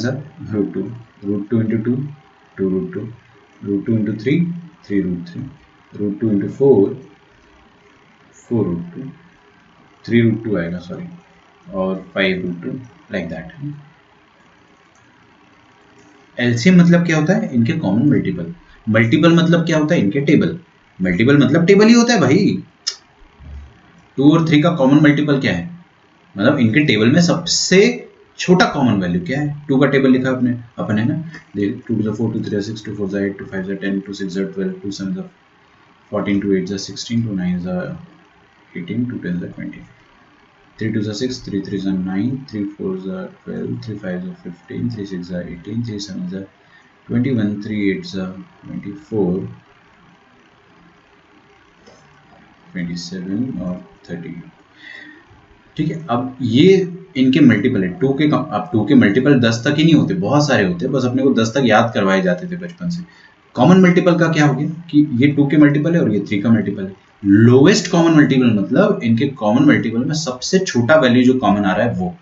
√2, √2 into 2 2 √2, √2 into 3 3 √3, √2 into 4 4 √2, 3 √2 आएगा सॉरी, और 5 √2, लाइक दैट। एलसीएम मतलब क्या होता है, इनके कॉमन मल्टीपल। मल्टीपल मतलब क्या होता है, इनके टेबल। मल्टीपल मतलब टेबल ही होता है भाई। 2 और 3 का कॉमन मल्टीपल क्या है, मतलब इनके टेबल में सबसे छोटा कॉमन वैल्यू क्या है। 2 का टेबल लिखा अपने अपन, है ना। 2 to the 4, 2 3 6, 2 4 8, 2 5 10, 2 6 12, 2 7 14, 2 8 16, 2 9 18, 2 10 20, 3 2 6, 3 3 9, 3 4 12, 3 5 15, 3 6 18, 3 7 21, 3 8 24, 27 और 30। ठीक है, अब ये इनके मल्टीपल है। 2 के, अब 2 के मल्टीपल 10 तक ही नहीं होते, बहुत सारे होते हैं, बस अपने को 10 तक याद करवाए जाते थे बचपन से। कॉमन मल्टीपल का क्या हो गया कि ये 2 के मल्टीपल है और ये 3 का मल्टीपल है। लोएस्ट कॉमन मल्टीपल मतलब इनके कॉमन मल्टीपल में सबसे छोटा वैल्यू जो कॉमन आ रहा है वो।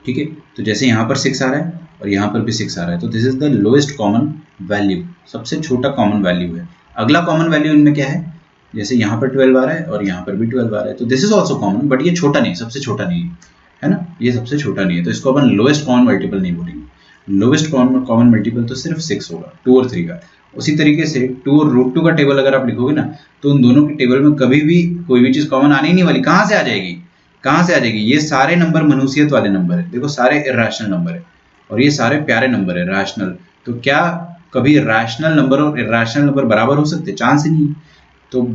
ठीक है, तो जैसे यहाँ पर 6 आ रहा है और यहाँ पर भी 6 आ रहा है, तो this is the lowest common value, सबसे छोटा कॉमन वैल्यू है। अगला कॉमन वैल्यू इनमें क्या है, जैसे यहाँ पर 12 आ रहा है और यहाँ पर भी 12 आ रहा है, तो this is also common, but ये छोटा नहीं, सबसे छोटा नहीं है ना, ये सबसे छोटा नहीं है, तो इसको अपन लोएस्ट कॉमन मल्टीपल नहीं बोलेंगे। लोएस्ट कॉमन मल्टीपल तो सिर्फ 6 होगा, 2 और 3 का। उसी तरीके से 2 और √2 का टेबल अगर आप लिखोगे ना, तो उन दोनों के टेबल में कभी भी कोई भी चीज कॉमन आने ही नहीं वाली। कहाँ से आ जाएगी, कहाँ से आ जाएगी, ये सारे नंबर मनुष्यत वाले नंबर है, देखो सारे इर्रेशनल नंबर है और ये सारे प्यारे नंबर है रैशनल। तो क्या कभी रैशनल नंबर और इर्रेशनल नंबर बराबर हो सकते, चांस ही नहीं। तो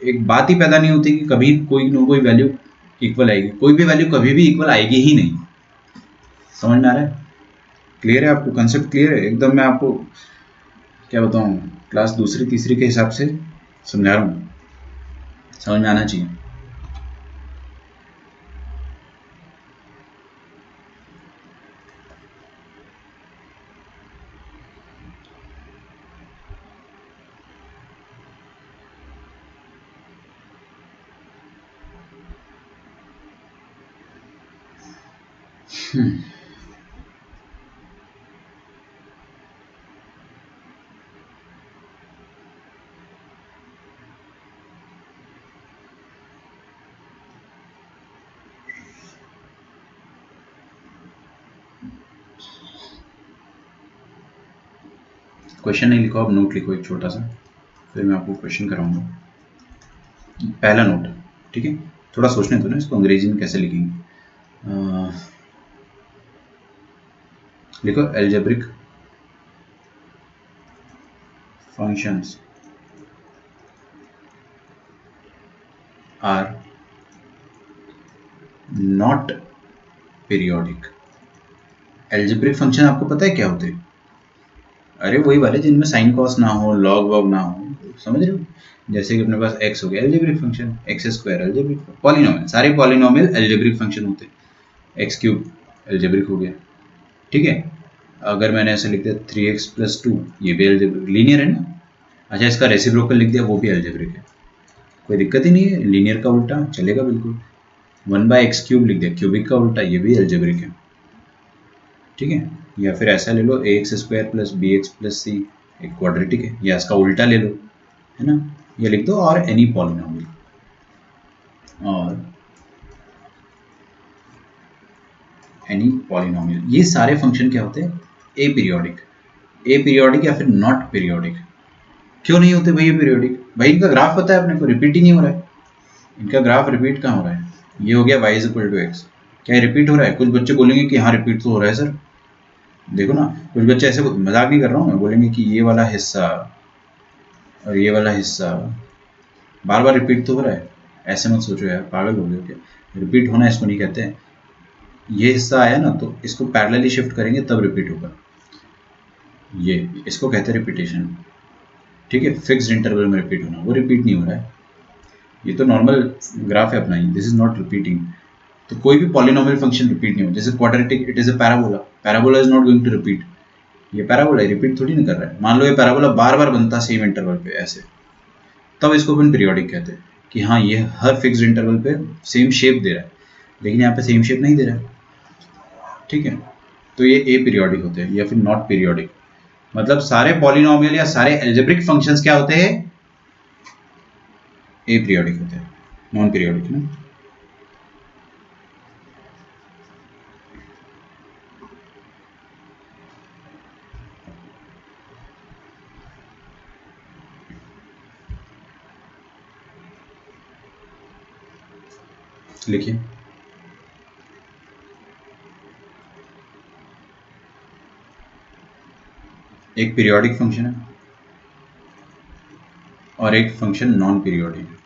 एक बात ही पैदा नहीं होती कि कभी कोई ना कोई वैल्यू इक्वल आएगी, कोई भी वैल्यू कभी भी इक्वल आएगी ही नहीं। समझ में आ रहा है, क्लियर है आपको, कंसेप्ट क्लियर है एकदम। मैं आपको क्या बताऊं, क्लास दूसरी तीसरी के हिसाब से समझा रहा हूँ, समझ में आना चाहिए। क्वेश्चन नहीं लिखो, आप नोट लिखो एक छोटा सा, फिर मैं आपको क्वेश्चन कराऊंगा। पहला नोट, ठीक है, थोड़ा सोचने दो ना इसको अंग्रेजी में कैसे लिखेंगे। लिखो algebraic functions are not periodic. Algebraic function आपको पता है क्या होते हैं? अरे वही वाले जिनमें साइन कॉस ना हो, लॉग वॉग ना हो, समझ रहे हो? जैसे कि अपने पास x हो गया algebraic function, x square algebraic, polynomial, सारे पॉलिनोमियल एल्जेब्रिक फंक्शन होते हैं। एक्स क्यूब एल्जेब्रिक हो गया, ठीक है। अगर मैंने ऐसे लिख दिया 3x+2, ये भी एल्जेब्रिक, लीनियर है ना। अच्छा, इसका रेसिप्रोकल लिख दिया, वो भी एल्जेब्रिक है, कोई दिक्कत ही नहीं है, लीनियर का उल्टा चलेगा बिल्कुल। 1/x³ लिख दिया, क्यूबिक का उल्टा, ये भी एल्जेब्रिक है, ठीक है। या फिर ऐसा ले लो ax² + bx + c, एक क्वाड्रेटिक है, या इसका उल्टा ले लो, है ना, ये लिख दो। और एनी पॉलिनोमियल, और एनी पॉलिनोमियल, ये सारे फंक्शन क्या होते हैं? ए पीरियोडिक या फिर नॉट पीरियोडिक। क्यों नहीं होते भैया पीरियोडिक? भाई इनका ग्राफ पता है अपने को, रिपीट ही नहीं हो रहा है, इनका ग्राफ रिपीट कहाँ हो रहा है? ये हो गया y = x, क्या रिपीट हो रहा है? कुछ बच्चे बोलेंगे कि हाँ रिपीट तो हो रहा है सर, देखो ना, कुछ बच्चे ऐसे, मजाक नहीं कर रहा हूँ मैं, बोलेंगे कि ये वाला हिस्सा और ये वाला हिस्सा बार बार रिपीट तो हो रहा है। ऐसे मत सोचो यार, पागल हो गए क्या? रिपीट होना इसको नहीं कहते हैं। ये हिस्सा आया ना, तो इसको पैरेलली शिफ्ट करेंगे तब रिपीट होगा, ये इसको कहते हैं रिपीटेशन, ठीक है। फिक्स्ड इंटरवल में रिपीट होना, वो रिपीट नहीं हो रहा है, ये तो नॉर्मल ग्राफ है अपना ही, दिस इज नॉट रिपीटिंग। तो कोई भी पॉलिनोमियल फंक्शन रिपीट नहीं हो, जैसे quadratic it is a parabola, parabola is not going to repeat, ये पैराबोला रिपीट थोड़ी ना कर रहा है। मान लो ये पैराबोला बार बार बनता सेम इंटरवल पे ऐसे, तब इसको अपन पीरियोडिक कहते हैं कि हाँ ये हर फिक्स्ड इंटरवल पे सेम शेप दे रहा है, लेकिन यहाँ पे सेम शेप नहीं दे रहा है, ठीक है। तो ये ए पीरियोडिक होते हैं या फिर नॉट पीरियोडिक। मतलब सारे पॉलिनोमियल या सारे एल्जेब्रिक फंक्शंस क्या होते हैं? ए पीरियोडिक होते हैं, नॉन पीरियोडिक ना। लिखिए, एक पीरियोडिक फंक्शन है और एक फंक्शन नॉन पीरियोडिक है।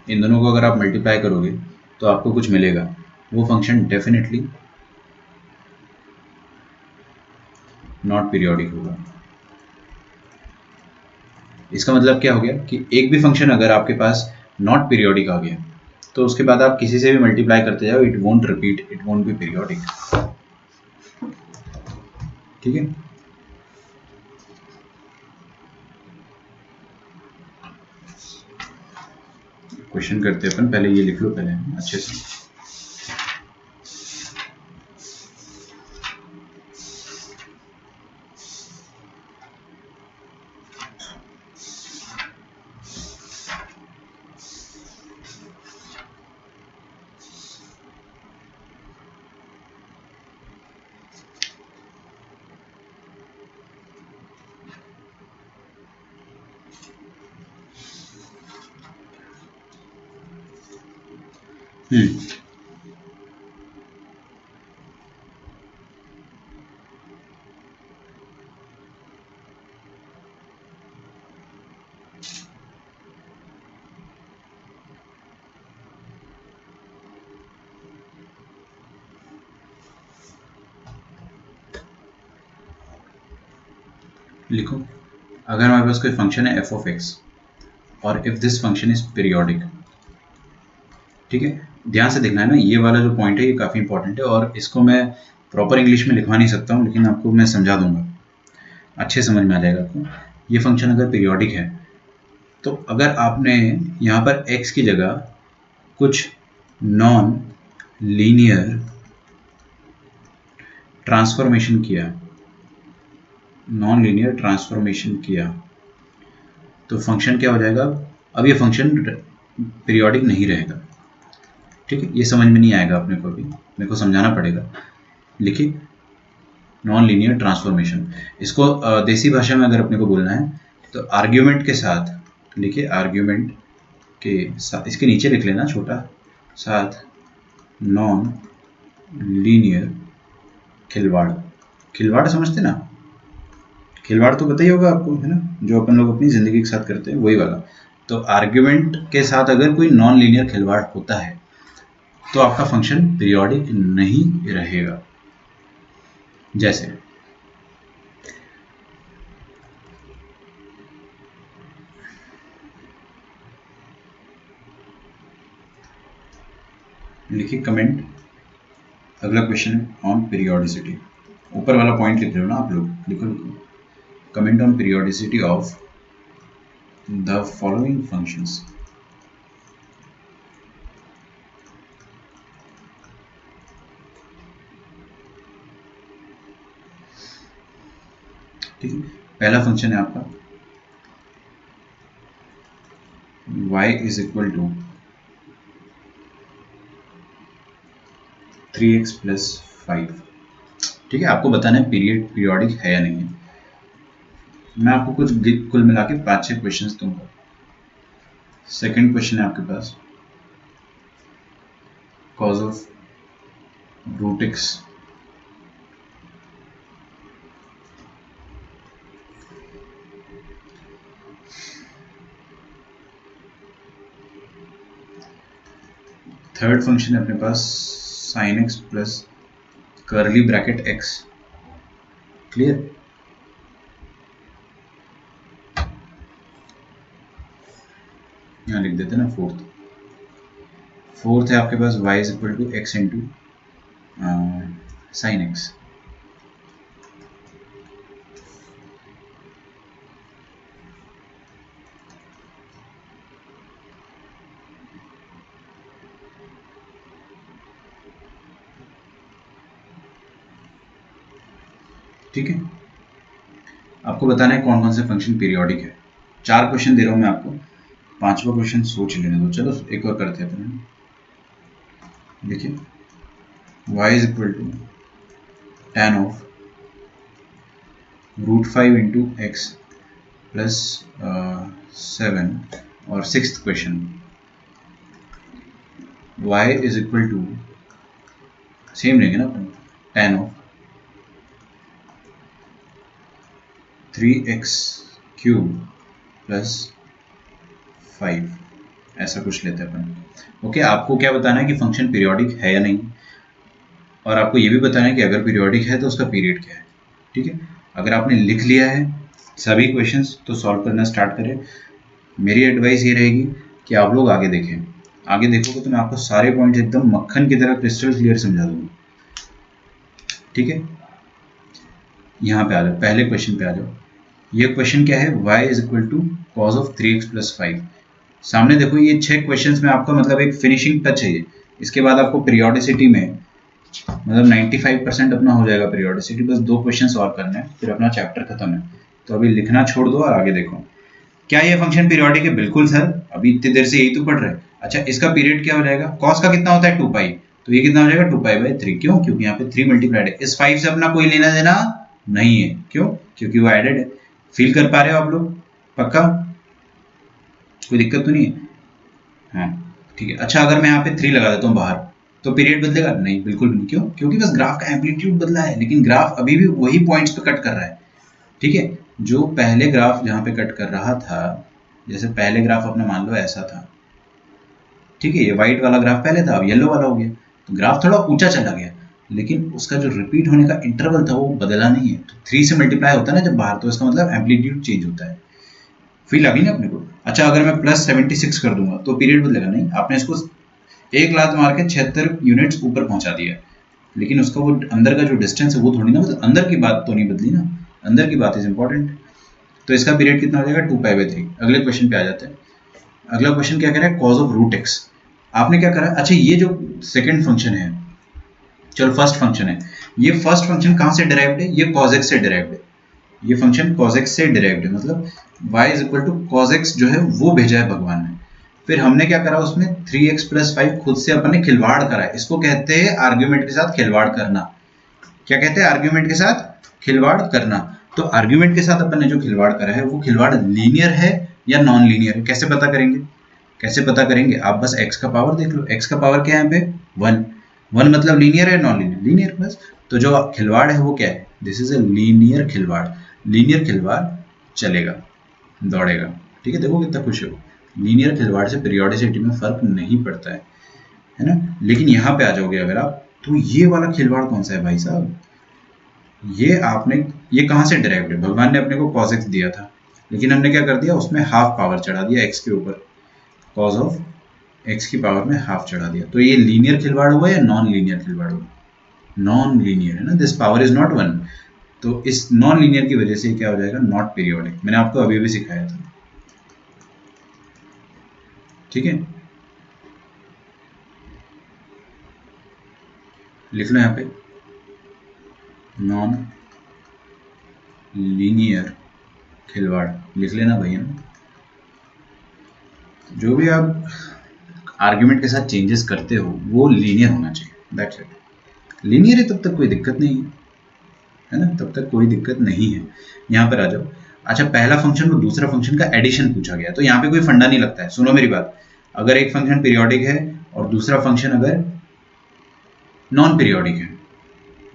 इन दोनों को अगर आप मल्टीप्लाई करोगे तो आपको कुछ मिलेगा, वो फंक्शन डेफिनेटली नॉट पीरियोडिक होगा। इसका मतलब क्या हो गया कि एक भी फंक्शन अगर आपके पास नॉट पीरियोडिक आ गया, तो उसके बाद आप किसी से भी मल्टीप्लाई करते जाओ, it won't repeat, it won't be periodic, ठीक है। क्वेश्चन करते हैं अपन, पहले ये लिख लो पहले अच्छे से। हम्म लिखो, अगर हमारे पास कोई फंक्शन है एफ ऑफ एक्स और if this function is periodic, ठीक है, ध्यान से देखना है ना, ये वाला जो पॉइंट है ये काफ़ी इंपॉर्टेंट है और इसको मैं प्रॉपर इंग्लिश में लिखवा नहीं सकता हूँ, लेकिन आपको मैं समझा दूंगा, अच्छे समझ में आ जाएगा आपको। ये फंक्शन अगर पीरियोडिक है तो अगर आपने यहाँ पर x की जगह कुछ नॉन लीनियर ट्रांसफॉर्मेशन किया तो फंक्शन क्या हो जाएगा, अब ये फंक्शन पीरियोडिक नहीं रहेगा, ठीक है। ये समझ में नहीं आएगा अपने को, अभी मेरे को समझाना पड़ेगा। लिखिए, नॉन लीनियर ट्रांसफॉर्मेशन, इसको देसी भाषा में अगर अपने को बोलना है तो आर्ग्यूमेंट के साथ लिखिए, आर्ग्यूमेंट के साथ, इसके नीचे लिख लेना छोटा, साथ नॉन लीनियर खिलवाड़ समझते ना, खिलवाड़ तो पता ही होगा आपको, है ना, जो अपन लोग अपनी ज़िंदगी के साथ करते हैं वही वाला। तो आर्ग्यूमेंट के साथ अगर कोई नॉन लीनियर खिलवाड़ होता है तो आपका फंक्शन पीरियोडिक नहीं रहेगा। जैसे लिखिए कमेंट, अगला क्वेश्चन है ऑन पीरियोडिसिटी, ऊपर वाला पॉइंट लिख रहे हो ना आप लोग, लिखो comment on periodicity of the following functions. ठीक है, पहला फंक्शन है आपका y is equal to 3x plus 5, ठीक है। आपको बताना है पीरियोडिक है या नहीं है। मैं आपको कुछ कुल मिला के 5-6 क्वेश्चन दूंगा। सेकंड क्वेश्चन है आपके पास cos of root x third function है अपने पास sine x plus curly bracket x, clear. यहाँ लिख देते ना फोर्थ है आपके पास y is equal to x into sine x, ठीक है। आपको बताना है कौन कौन से फंक्शन पीरियोडिक है। 4 क्वेश्चन दे रहा हूँ मैं आपको, 5वां क्वेश्चन सोच लेने दो। चलो एक और करते हैं अपन, देखिए y is equal to tan of √5 into x plus 7, और 6th question y is equal to same लेंगे ना अपन, tan of 3x cube plus 5, ऐसा कुछ लेते हैं अपन। ओके, आपको क्या बताना है कि फंक्शन पीरियोडिक है या नहीं, और आपको ये भी बताना है कि अगर पीरियोडिक है तो उसका पीरियड क्या है, ठीक है। अगर आपने लिख लिया है सभी क्वेश्चंस तो सॉल्व करना स्टार्ट करें। मेरी एडवाइस ये रहेगी कि आप लोग आगे देखें, आगे देखोगे तो मैं आपको सारे पॉइंट्स एकदम मक्खन की तरह क्रिस्टल क्लियर समझा दूंगा, ठीक है। यहाँ पे आ जाओ, पहले क्वेश्चन पे आ जाओ। ये क्वेश्चन क्या है, y is equal to cos of 3x plus 5। सामने देखो ये 6 क्वेश्चंस में आपका मतलब एक फिनिशिंग टच है ये। इसके बाद आपको पीरियोडिसिटी में मतलब 95% अपना हो जाएगा पीरियोडिसिटी, बस 2 क्वेश्चंस और करने हैं फिर अपना चैप्टर खत्म है। तो अभी लिखना छोड़ दो और आगे देखो। क्या ये फंक्शन पीरियोडिक है? बिल्कुल सर, अभी इतनी देर से यही तो पढ़ रहे हैं। अच्छा, इसका पीरियड क्या हो जाएगा? कॉस का कितना होता है 2 पाई, तो ये कितना हो जाएगा 2 पाई/3। क्यों? क्योंकि यहाँ पे 3 मल्टीप्लाइड है। इस 5 से अपना कोई लेना देना नहीं है। क्यों? क्योंकि वो एडेड है। फील कर पा रहे हो आप लोग? पक्का कोई दिक्कत तो नहीं है? हाँ, ठीक है। अच्छा अगर मैं यहाँ पे 3 लगा देता हूँ बाहर, तो पीरियड बदलेगा? नहीं, बिल्कुल भी नहीं। क्यों? क्योंकि बस ग्राफ का एम्पलीट्यूड बदला है, लेकिन ग्राफ अभी भी वही पॉइंट्स पे कट कर रहा है। ठीक है, जो पहले ग्राफ जहाँ पे कट कर रहा था, जैसे पहले ग्राफ अपना मान लो ऐसा था, ठीक है, ये व्हाइट वाला ग्राफ पहले था, अब येलो वाला हो गया, तो ग्राफ थोड़ा ऊंचा चला गया, लेकिन उसका जो रिपीट होने का इंटरवल था वो बदला नहीं है। तो 3 से मल्टीप्लाई होता है ना जब बाहर, तो इसका मतलब एम्पलीट्यूड चेंज होता है। फील आ गई ना अपने को? अच्छा अगर मैं +76 कर दूंगा तो पीरियड बदलेगा? नहीं, आपने इसको एक लात मार के 76 यूनिट्स ऊपर पहुंचा दिया, लेकिन उसका वो अंदर का जो डिस्टेंस है वो थोड़ी ना, मतलब अंदर की बात तो नहीं बदली ना, अंदर की बात इज इंपॉर्टेंट। तो इसका पीरियड कितना हो जाएगा? 2π/3। अगले क्वेश्चन पे आ जाते हैं। अगला क्वेश्चन क्या कह रहा है? Cos of root x. आपने क्या करा? अच्छा ये जो सेकंड फंक्शन है, चलो फर्स्ट फंक्शन है, ये फर्स्ट फंक्शन कहाँ से डिराइव्ड है? ये cos x से डिराइव्ड है। ये फंक्शन cos x से डिराइव्ड है, मतलब y is equal to cos x जो है वो भेजा है भगवान ने। फिर हमने क्या करा उसमें? 3x + 5 खुद से अपन ने खिलवाड़ करा है। इसको कहते हैं आर्ग्यूमेंट के साथ खिलवाड़ करना। क्या कहते हैं? आर्ग्यूमेंट के साथ खिलवाड़ करना। तो आर्ग्यूमेंट के साथ अपन ने जो खिलवाड़ करा है वो खिलवाड़ लीनियर है या नॉन लीनियर है? कैसे पता करेंगे? कैसे पता करेंगे? आप बस x का पावर देख लो। x का पावर क्या है यहाँ पे? 1। 1 मतलब लीनियर है नॉन लीनियर? लीनियर। बस तो जो खिलवाड़ है वो क्या है? दिस इज ए लीनियर खिलवाड़। लीनियर खिलवाड़ चलेगा, दौड़ेगा। ठीक है, देखो कितना खुश है वो। लीनियर खिलवाड़ से पीरियोडिसिटी में फर्क नहीं पड़ता है ना। लेकिन यहाँ पे आ जाओगे अगर आप, तो ये वाला खिलवाड़ कौन सा है भाई साहब? ये आपने, ये कहाँ से डिराइव्ड है? भगवान ने अपने को cos x दिया था, लेकिन हमने क्या कर दिया? उसमें हाफ पावर चढ़ा दिया x के ऊपर, cos ऑफ x की पावर में हाफ चढ़ा दिया। तो ये लीनियर खिलवाड़ हुआ या नॉन लीनियर खिलवाड़ हुआ? नॉन लीनियर है ना, दिस पावर इज नॉट 1। तो इस नॉन लीनियर की वजह से क्या हो जाएगा? Not periodic. मैंने आपको अभी भी सिखाया था। ठीक है, लिख लो यहाँ पे, नॉन लीनियर खिलवाड़ लिख लेना भैया। जो भी आप आर्ग्यूमेंट के साथ चेंजेस करते हो वो लीनियर होना चाहिए, दैट्स इट। लीनियर है तब तक कोई दिक्कत नहीं है ना, तब तक कोई दिक्कत नहीं है। यहाँ पर आ जाओ। अच्छा पहला फंक्शन और दूसरा फंक्शन का एडिशन पूछा गया, तो यहाँ पे कोई फंडा नहीं लगता है। सुनो मेरी बात, अगर एक फंक्शन पीरियोडिक है और दूसरा फंक्शन अगर नॉन पीरियोडिक है,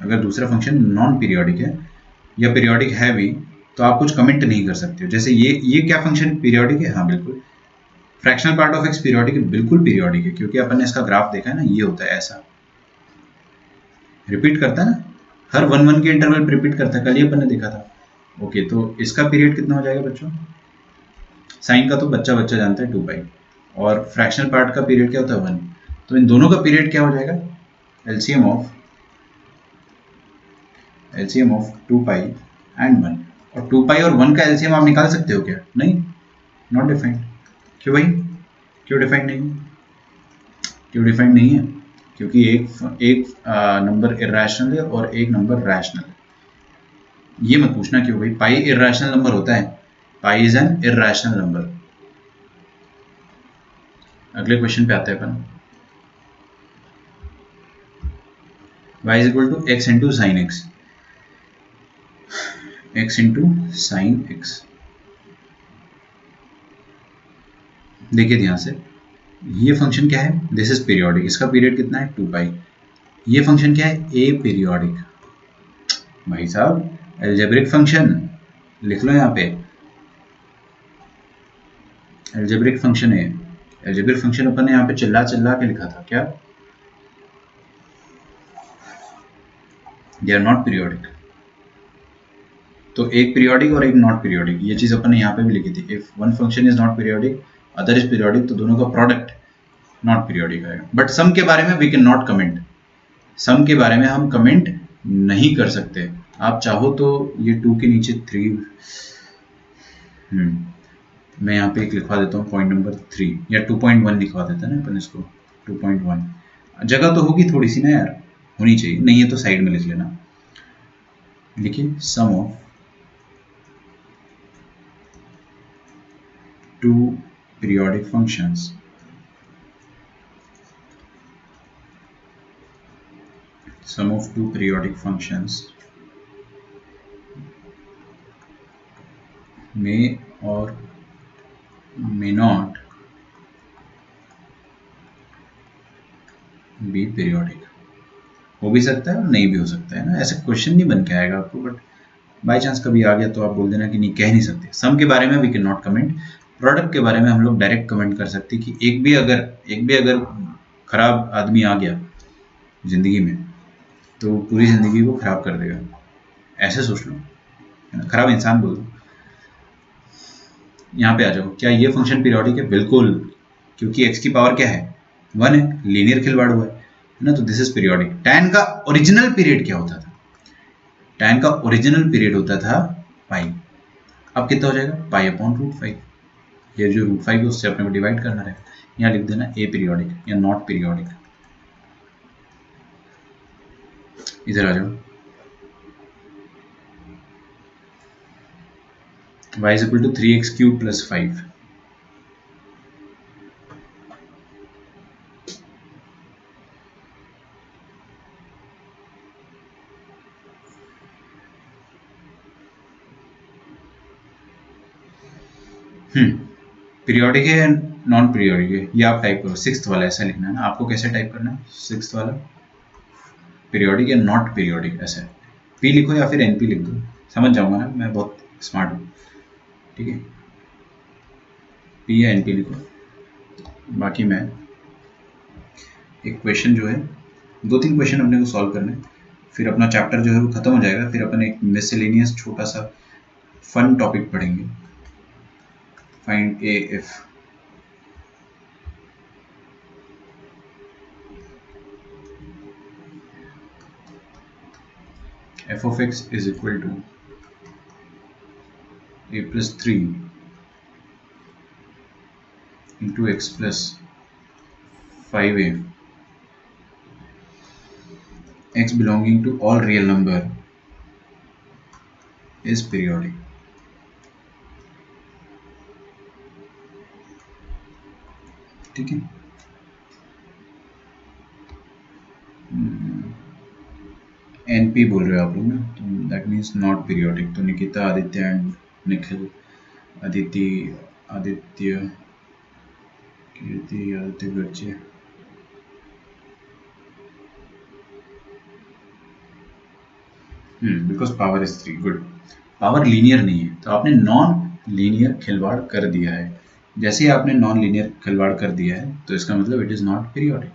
अगर दूसरा फंक्शन नॉन पीरियोडिक है या पीरियोडिक है भी, तो आप कुछ कमेंट नहीं कर सकते हो। जैसे ये क्या फंक्शन पीरियोडिक है? हाँ बिल्कुल। Fractional part of x periodic है? बिल्कुल पीरियोडिक है, क्योंकि अपन ने इसका ग्राफ देखा है ना, ये होता है ऐसा, रिपीट करता है ना, हर 1 1 के इंटरवल पे रिपीट करता है, कल ही अपन ने देखा था। ओके, तो इसका पीरियड कितना हो जाएगा बच्चों? साइन का तो बच्चा बच्चा जानता है 2π, और फ्रैक्शनल पार्ट का पीरियड क्या होता है? 1। तो इन दोनों का पीरियड क्या हो जाएगा? LCM of 2π and 1। और 2π और 1 का एलसीएम आप निकाल सकते हो क्या? नहीं, नॉट डिफाइंड। क्यों भाई? क्यों डिफाइंड नहीं? क्यों डिफाइंड नहीं है? क्योंकि एक नंबर इरेशनल है और एक नंबर रैशनल है। ये मत पूछना क्यों भाई, पाई इरेशनल नंबर होता है, pi is an irrational number. अगले क्वेश्चन पे आते हैं अपन। y is equal to x into sine x, x into sine x. देखिए ध्यान से, ये फंक्शन क्या है? दिस इज पीरियोडिक, इसका पीरियड कितना है? 2π। ये फंक्शन क्या है? Aperiodic. भाई साहब एल्जेब्रिक फंक्शन लिख लो यहाँ पे, एल्जेब्रिक फंक्शन है। एल्जेब्रिक फंक्शन अपन ने यहाँ पे चिल्ला चिल्ला के लिखा था क्या? They are not periodic. तो एक पीरियोडिक और एक नॉट पीरियोडिक, ये चीज अपन ने यहाँ पे भी लिखी थी। If one function is not periodic, other is periodic, तो दोनों का प्रोडक्ट नॉट पीरियोडिक आएगा। बट सम के बारे में वी कैन नॉट कमेंट, सम के बारे में हम कमेंट नहीं कर सकते। आप चाहो तो ये 2 के नीचे 3, मैं यहाँ पे एक लिखवा देता हूँ, पॉइंट नंबर 3 या 2.1 लिखवा देते हैं ना अपन इसको, 2.1। जगह तो होगी थोड़ी सी ना यार, होनी चाहिए, नहीं है तो साइड में लिख लेना। लिखिए, sum of 2 periodic functions sum of 2 periodic functions may or may not be periodic. हो भी सकता है और नहीं भी हो सकता है ना, ऐसे क्वेश्चन नहीं बन के आएगा आपको, बट बाई चांस कभी आ गया तो आप बोल देना कि नहीं, कह नहीं सकते। सम के बारे में we can not comment, product के बारे में हम लोग डायरेक्ट कमेंट कर सकते कि एक भी अगर खराब आदमी आ गया जिंदगी में तो पूरी जिंदगी को खराब कर देगा, ऐसे सोच लो, है ना, खराब इंसान बोल दो। यहाँ पे आ जाओ, क्या ये फंक्शन पीरियोडिक है? बिल्कुल, क्योंकि x की पावर क्या है, 1 है, लीनियर खिलवाड़ हुआ है ना, तो दिस इज पीरियोडिक। tan का ओरिजिनल पीरियड क्या होता था? tan का ओरिजिनल पीरियड होता था पाई। अब कितना हो जाएगा? Pi upon √5। ये जो √5 है उससे अपने को डिवाइड करना रहेगा। यहाँ लिख देना ए पीरियोडिक या नॉट पीरियोडिक। इधर आ जाओ, y is equal to 3x cube plus 5। Periodic है या नॉन पीरियोडिक है, ये आप टाइप करो। 6th वाला ऐसा लिखना है ना आपको। कैसे टाइप करना है 6th वाला? पीरियोडिक या नॉट पीरियोडिक, ऐसा पी लिखो या फिर एनपी लिख दो, समझ जाऊंगा ना, मैं बहुत स्मार्ट हूँ। ठीक है, पी या एनपी लिखो। बाकी मैं एक क्वेश्चन जो है, 2-3 क्वेश्चन अपने को सॉल्व करने, फिर अपना चैप्टर जो है वो खत्म हो जाएगा। फिर अपन एक मिसलेनियस छोटा सा फन टॉपिक पढ़ेंगे, find A F. f of x is equal to a plus 3 into x plus 5a, x belonging to all real number is periodic। ठीक है, एनपी बोल रहे हो आप लोग ना, तो दैट मीन्स नॉट पीरियोडिक। तो Nikita, Aditya and Nikhil, Aditya Kirti, Aditya Garje, because power is 3। Good, power linear नहीं है तो आपने नॉन लीनियर खिलवाड़ कर दिया है। जैसे ही आपने नॉन लीनियर खिलवाड़ कर दिया है तो इसका मतलब इट इज नॉट पीरियोडिक।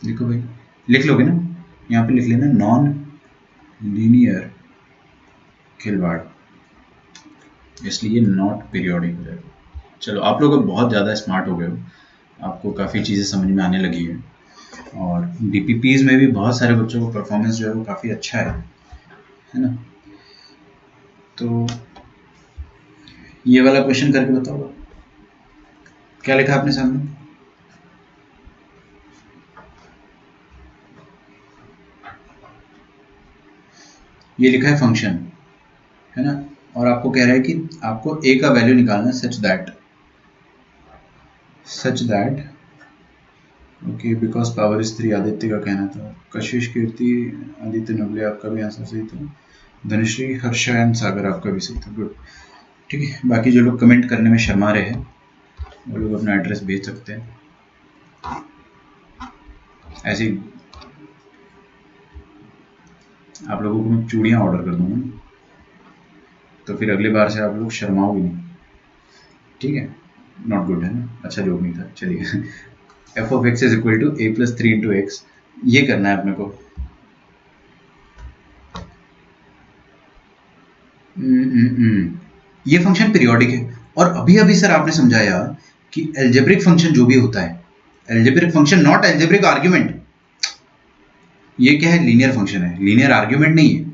लिखो भाई, लिख लोगे ना, यहाँ पे लिख लेना नॉन लीनियर खिलवाड़, इसलिए नॉट पीरियोडिक हो जाएगा। चलो, आप लोग अब बहुत ज़्यादा स्मार्ट हो गए हो, आपको काफ़ी चीज़ें समझ में आने लगी है, और डीपीपीज में भी बहुत सारे बच्चों को परफॉर्मेंस जो है वो काफ़ी अच्छा है ना। तो ये वाला क्वेश्चन करके बताओ, क्या लिखा आपने सामने? ये लिखा है फंक्शन, है ना, और आपको कह रहा है कि आपको a का वैल्यू निकालना है such that okay because power is 3। Aditya का कहना था। कशिश, कीर्ति, आदित्य नवले, आपका भी आंसर सही था। धनश्री, हर्षा एंड सागर, आपका भी सही था। गुड, ठीक है। बाकी जो लोग कमेंट करने में शर्मा रहे हैं वो लोग अपना एड्रेस भेज सकते हैं। ऐसे ही आप लोगों को मैं चूड़ियाँ ऑर्डर कर दूंगा, तो फिर अगली बार से आप लोग शर्माओगे नहीं, ठीक है। नॉट गुड है ना, अच्छा जोक नहीं था। चलिए, f of x is equal to a plus 3 into x, ये करना है अपने को। ये फंक्शन पीरियोडिक है, और अभी अभी सर आपने समझाया कि एल्जेब्रिक फंक्शन जो भी होता है, algebraic function not algebraic argument, ये क्या है, लीनियर फंक्शन है, लीनियर आर्ग्यूमेंट नहीं है।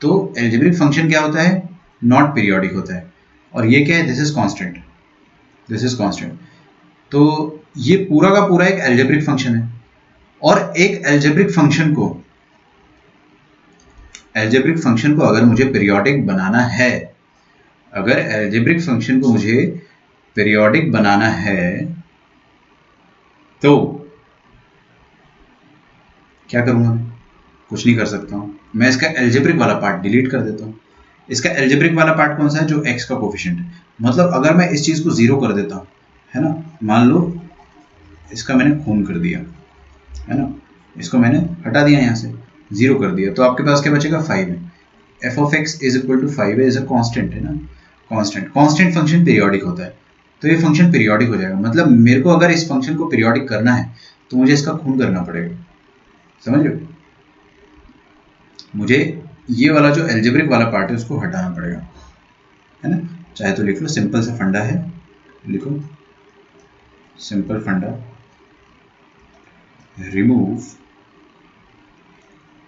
तो एल्जेब्रिक फंक्शन क्या होता है, नॉट पीरियोडिक होता है। और ये क्या है, दिस इज कांस्टेंट। तो ये पूरा का पूरा एक एल्जेब्रिक फंक्शन है, और एक एल्जेब्रिक फंक्शन को अगर मुझे पीरियोडिक बनाना है, अगर एल्जेब्रिक फंक्शन को मुझे पीरियोडिक बनाना है तो क्या करूंगा मैं? कुछ नहीं कर सकता हूं, मैं इसका एल्जेब्रिक वाला पार्ट डिलीट कर देता हूं। इसका एल्जेब्रिक वाला पार्ट कौन सा है, जो x का कोफिशिएंट है। मतलब अगर मैं इस चीज को 0 कर देता हूं, है ना, मान लो इसका मैंने खून कर दिया, है ना, इसको मैंने हटा दिया यहाँ से, 0 कर दिया, तो आपके पास क्या बचेगा, 5 है। F of x is equal to 5 है, इज अ कांस्टेंट, है ना, कांस्टेंट फंक्शन पीरियोडिक होता है, तो ये फंक्शन पीरियोडिक हो जाएगा। मतलब मेरे को अगर इस फंक्शन को पीरियोडिक करना है तो मुझे इसका खून करना पड़ेगा, समझ रहे हो, मुझे ये वाला जो एल्जेब्रिक वाला पार्ट है उसको हटाना पड़ेगा, है ना। चाहे तो लिख लो, सिंपल सा फंडा है, लिखो सिंपल फंडा, remove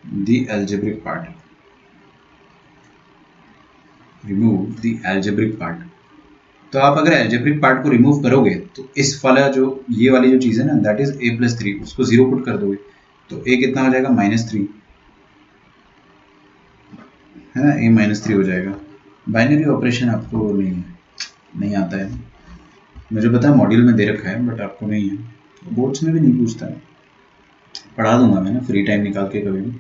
the algebraic part, remove the algebraic part. तो आप अगर एल्जेब्रिक पार्ट को रिमूव करोगे तो इस वाला जो ये वाली जो चीज़ है ना, दैट इज a+3, उसको 0 पुट कर दोगे तो a कितना हो जाएगा, -3, है ना, a-3 हो जाएगा। बाइनरी ऑपरेशन आपको नहीं आता है, मुझे पता है मॉड्यूल में दे रखा है, बट आपको नहीं है, बोर्ड्स में भी नहीं पूछता है। पढ़ा दूंगा मैं ना फ्री टाइम निकाल के कभी भी,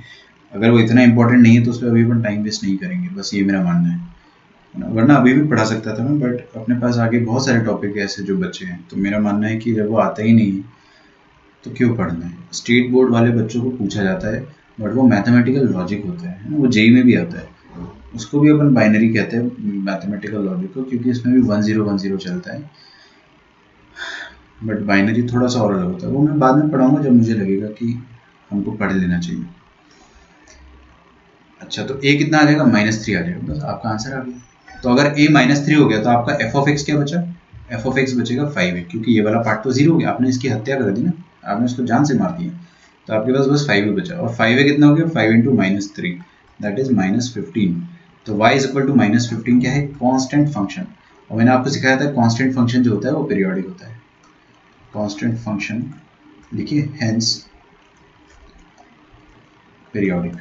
अगर वो इतना इंपॉर्टेंट नहीं है तो उस पर अभी अपन टाइम वेस्ट नहीं करेंगे, बस ये मेरा मानना है ना। वरना अभी भी पढ़ा सकता था मैं, बट अपने पास आगे बहुत सारे टॉपिक ऐसे जो बच्चे हैं, तो मेरा मानना है कि जब वो आता ही नहीं है तो क्यों पढ़ना है। स्टेट बोर्ड वाले बच्चों को पूछा जाता है, बट वो मैथमेटिकल लॉजिक होता है ना, वो जेई में भी आता है, उसको भी अपन बाइनरी कहते हैं मैथमेटिकल लॉजिक को, क्योंकि इसमें भी 1 0 1 0 चलता है, बट बाइनरी थोड़ा सा और अलग होता है। वो मैं बाद में पढ़ाऊंगा जब मुझे लगेगा कि हमको पढ़ लेना चाहिए। अच्छा, तो a कितना आ जाएगा, -3 आ जाएगा, बस आपका आंसर आ गया। तो अगर a -3 हो गया तो आपका एफ ऑफ एक्स क्या बचा, एफ ऑफ एक्स बचेगा 5 है, क्योंकि ये वाला पार्ट तो 0 हो गया, आपने इसकी हत्या कर दी ना, आपने इसको जान से मार दिया, तो आपके पास बस 5 ही बचा, और 5 कितना हो गया, 5 इंटू -3 दैट इज -15। तो y इज इक्वल टू -15 क्या है, कांस्टेंट फंक्शन, और मैंने आपको सिखाया था कांस्टेंट फंक्शन जो होता है वो पीरियोडिक होता है, कांस्टेंट फंक्शन लिखिए, हेंस पीरियोडिक।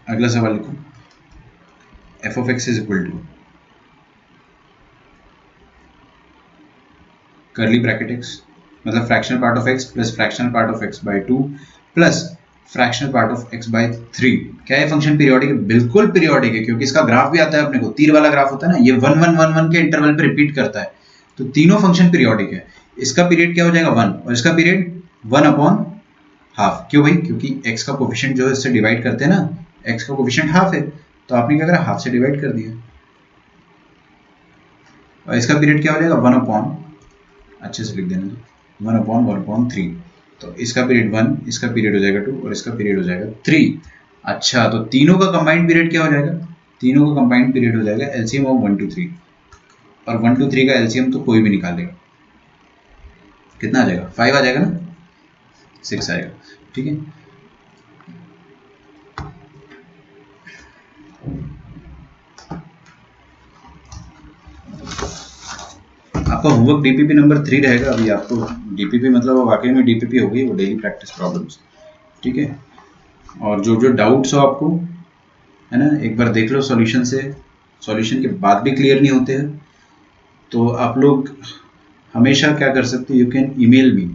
अगला सवाल लिखो, f of x is equal to curly bracket x, मतलब fractional part of x plus fractional part of x by 2 plus fractional part of x by 3। क्या ये फंक्शन पीरियोडिक है, बिल्कुल periodic है, क्योंकि इसका ग्राफ भी आता है अपने को, तीर वाला ग्राफ होता है ना, ये 1 1 1 1 के इंटरवल पे रिपीट करता है, तो तीनों फंक्शन पीरियोडिक है। इसका पीरियड क्या हो जाएगा 1, और इसका पीरियड 1/12। क्यों भाई, क्योंकि x का कोफिशिएंट जो है इससे डिवाइड करते हैं ना, x का कोफिशिएंट हाफ है, तो आपने क्या करा, हाफ से डिवाइड कर दिया, और इसका पीरियड क्या हो जाएगा 1/, अच्छे से लिख देना, 1/1/3। तो इसका पीरियड 1, इसका पीरियड हो जाएगा 2, और इसका पीरियड हो जाएगा 3। अच्छा, तो तीनों का कंबाइंड पीरियड क्या हो जाएगा, तीनों का कंबाइंड पीरियड हो जाएगा एलसीएम ऑफ 1 2 3, और 1 2 3 का एलसीएम तो कोई भी निकालेगा, कितना आ जाएगा, 5 आ जाएगा ना, 6 आएगा, ठीक है। आपका होमवर्क डीपीपी नंबर 3 रहेगा अभी, आपको डीपीपी मतलब वाकई में डीपीपी हो गई, वो डेली प्रैक्टिस प्रॉब्लम्स, ठीक है। और जो जो डाउट्स हो आपको, है ना, एक बार देख लो सॉल्यूशन से, सॉल्यूशन के बाद भी क्लियर नहीं होते हैं तो आप लोग हमेशा क्या कर सकते, you can email me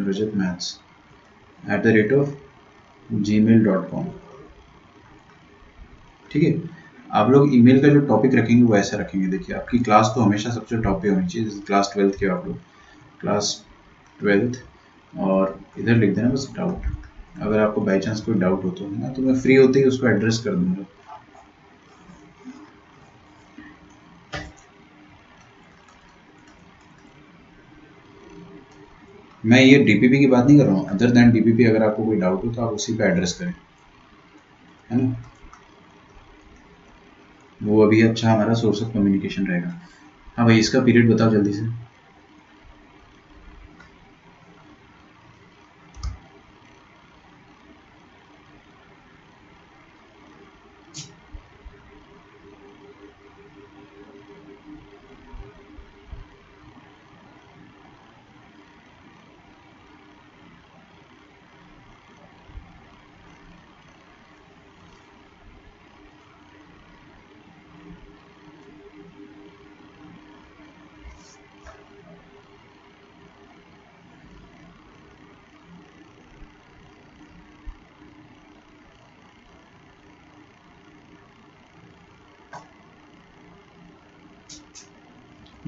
rajatmaths@gmail.com, ठीक है। आप लोग ईमेल का जो टॉपिक रखेंगे वो ऐसा रखेंगे, देखिए आपकी क्लास तो हमेशा सबसे टॉप पे होनी चाहिए, जैसे क्लास 12th के आप लोग, क्लास 12th, और इधर लिख देना बस डाउट, अगर आपको बाई चांस कोई डाउट हो तो, है ना, तो मैं फ्री होते ही उसको एड्रेस कर दूंगा। मैं ये डीपीपी की बात नहीं कर रहा हूँ, अदर दैन डीपीपी अगर आपको कोई डाउट हो तो आप उसी पे एड्रेस करें, है ना, वो अभी अच्छा हमारा सोर्स ऑफ कम्युनिकेशन रहेगा। हाँ भाई, इसका पीरियड बताओ जल्दी से।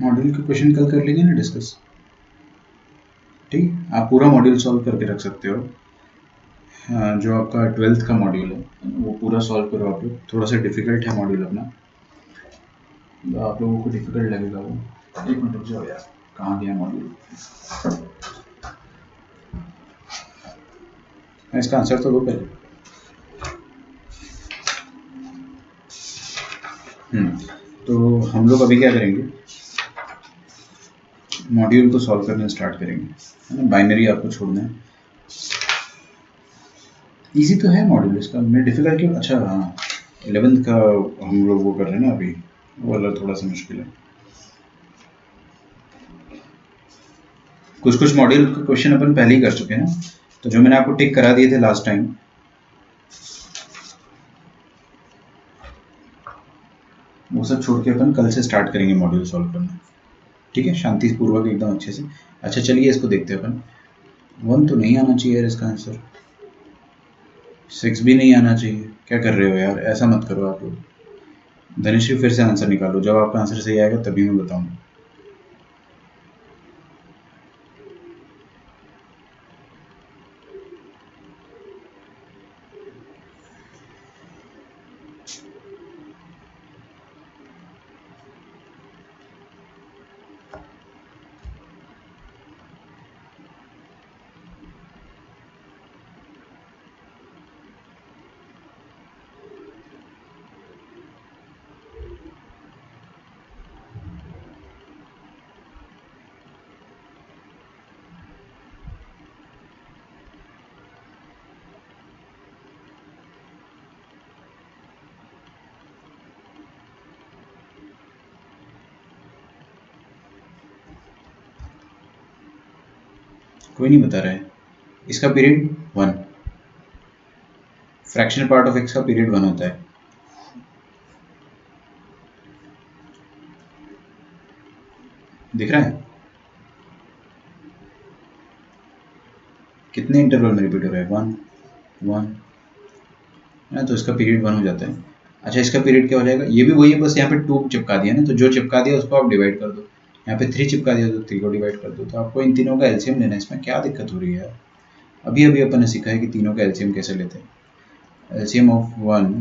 मॉड्यूल के क्वेश्चन कल कर लेंगे ना डिस्कस, ठीक। आप पूरा मॉड्यूल सॉल्व करके रख सकते हो। हाँ, जो आपका 12th का मॉड्यूल है वो पूरा सॉल्व करो आप लोग। थोड़ा सा डिफिकल्ट है मॉड्यूल अपना, तो आप लोगों को डिफिकल्ट लगेगा वो। एक मिनट रुक जाओ यार, कहाँ गया मॉड्यूल? इसका आंसर तो दो पहले। तो हम लोग अभी क्या करेंगे, मॉड्यूल को सॉल्व करना स्टार्ट करेंगे, है ना। बाइनरी आपको छोड़ना है। इजी तो है मॉड्यूल इसका, मैं डिफिकल्ट क्यों? अच्छा हाँ, 11th का हम लोग वो कर रहे हैं ना अभी, वो वाला थोड़ा सा मुश्किल है। कुछ कुछ मॉड्यूल के क्वेश्चन अपन पहले ही कर चुके हैं ना, तो जो मैंने आपको टिक करा दिए थे लास्ट टाइम, वो सब छोड़ के अपन कल से स्टार्ट करेंगे मॉड्यूल सॉल्व करना, ठीक है, शांति पूर्वक एकदम अच्छे से। अच्छा चलिए इसको देखते हैं अपन। 1 तो नहीं आना चाहिए यार इसका आंसर, 6 भी नहीं आना चाहिए। क्या कर रहे हो यार, ऐसा मत करो आप लोग। धनुश्री फिर से आंसर निकालो, जब आपका आंसर सही आएगा तभी मैं बताऊंगा। कोई नहीं बता रहा है। इसका period 1, fractional part of x का पीरियड 1 होता है। दिख रहा है कितने इंटरवल में रिपीट हो रहा है? 1 1 है, तो इसका पीरियड 1 हो जाता है। अच्छा इसका पीरियड क्या हो जाएगा? ये भी वही है, बस यहाँ पे 2 चिपका दिया ना, तो जो चिपका दिया उसको आप डिवाइड कर दो। यहाँ पे 3 चिपका दिया तो 3 को डिवाइड कर दो। तो आपको इन तीनों का एलसीएम लेना है। इसमें क्या दिक्कत हो रही है? अभी अभी अपन ने सीखा है कि तीनों का एलसीएम कैसे लेते हैं। एलसीएम ऑफ 1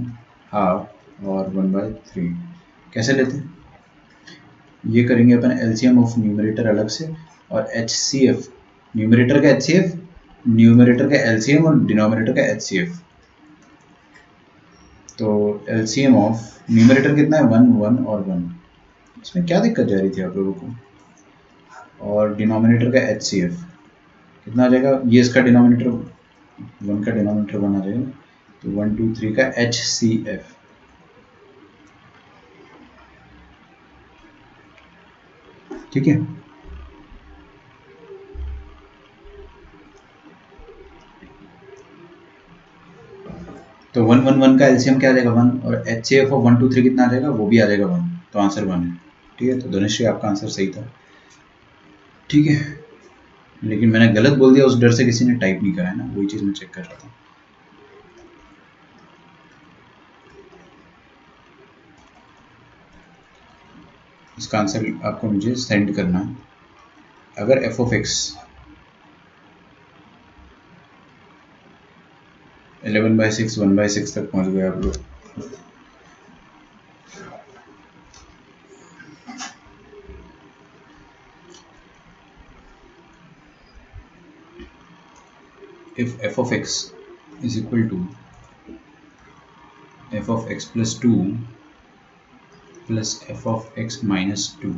हाफ और 1/3 कैसे लेते हैं? ये करेंगे अपन एलसीएम ऑफ न्यूमरेटर अलग से और एचसीएफ, न्यूमरेटर का एचसीएफ, न्यूमरेटर का एलसीएम और डिनोमिनेटर का एचसीएफ। तो एलसीएम ऑफ न्यूमरेटर कितना है? 1 1 और 1। इसमें क्या दिक्कत जा रही थी आप लोगों को? और डिनोमिनेटर का एचसीएफ कितना आ जाएगा? ये इसका डिनोमिनेटर 1 का डिनोमिनेटर 1 आ जाएगा, तो 1 2 3 का एचसीएफ। ठीक है, तो 1 1 1 का एलसीएम क्या आ जाएगा? 1, और एचसीएफ ऑफ 1 2 3 कितना आ जाएगा? वो भी आ जाएगा 1, तो आंसर 1 है। ठीक है, तो धनुश्री आपका आंसर सही था। ठीक है, लेकिन मैंने गलत बोल दिया, उस डर से किसी ने टाइप नहीं करा है ना, वही चीज़ मैं चेक कर रहा था। इसका आंसर आपको मुझे सेंड करना है। अगर एफ ऑफ एक्स 11/6 1/6 तक पहुंच गए आप लोग, if f of x is equal to f of x plus 2 plus f of x minus 2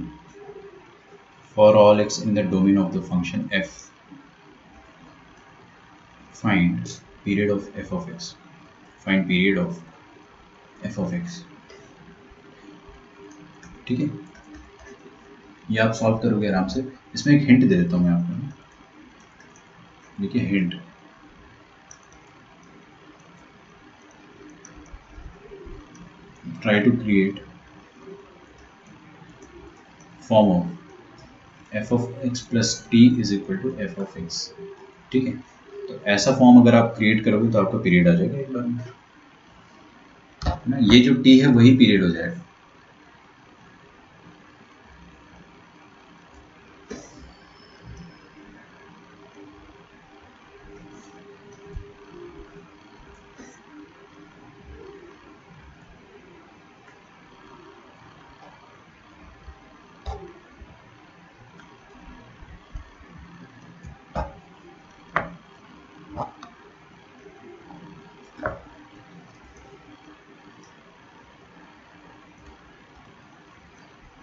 for all x in the domain of the function f, find period of f of x, find period of f of x। ठीक है, ये आप solve करोगे आराम से। इसमें एक hint दे देता हूँ मैं आपको, देखिए hint, try to create form of f of x plus t is equal to f of x। ठीक है, तो ऐसा फॉर्म अगर आप क्रिएट करोगे तो आपका पीरियड आ जाएगा एक बार में ना। ये जो t है वही पीरियड हो जाएगा।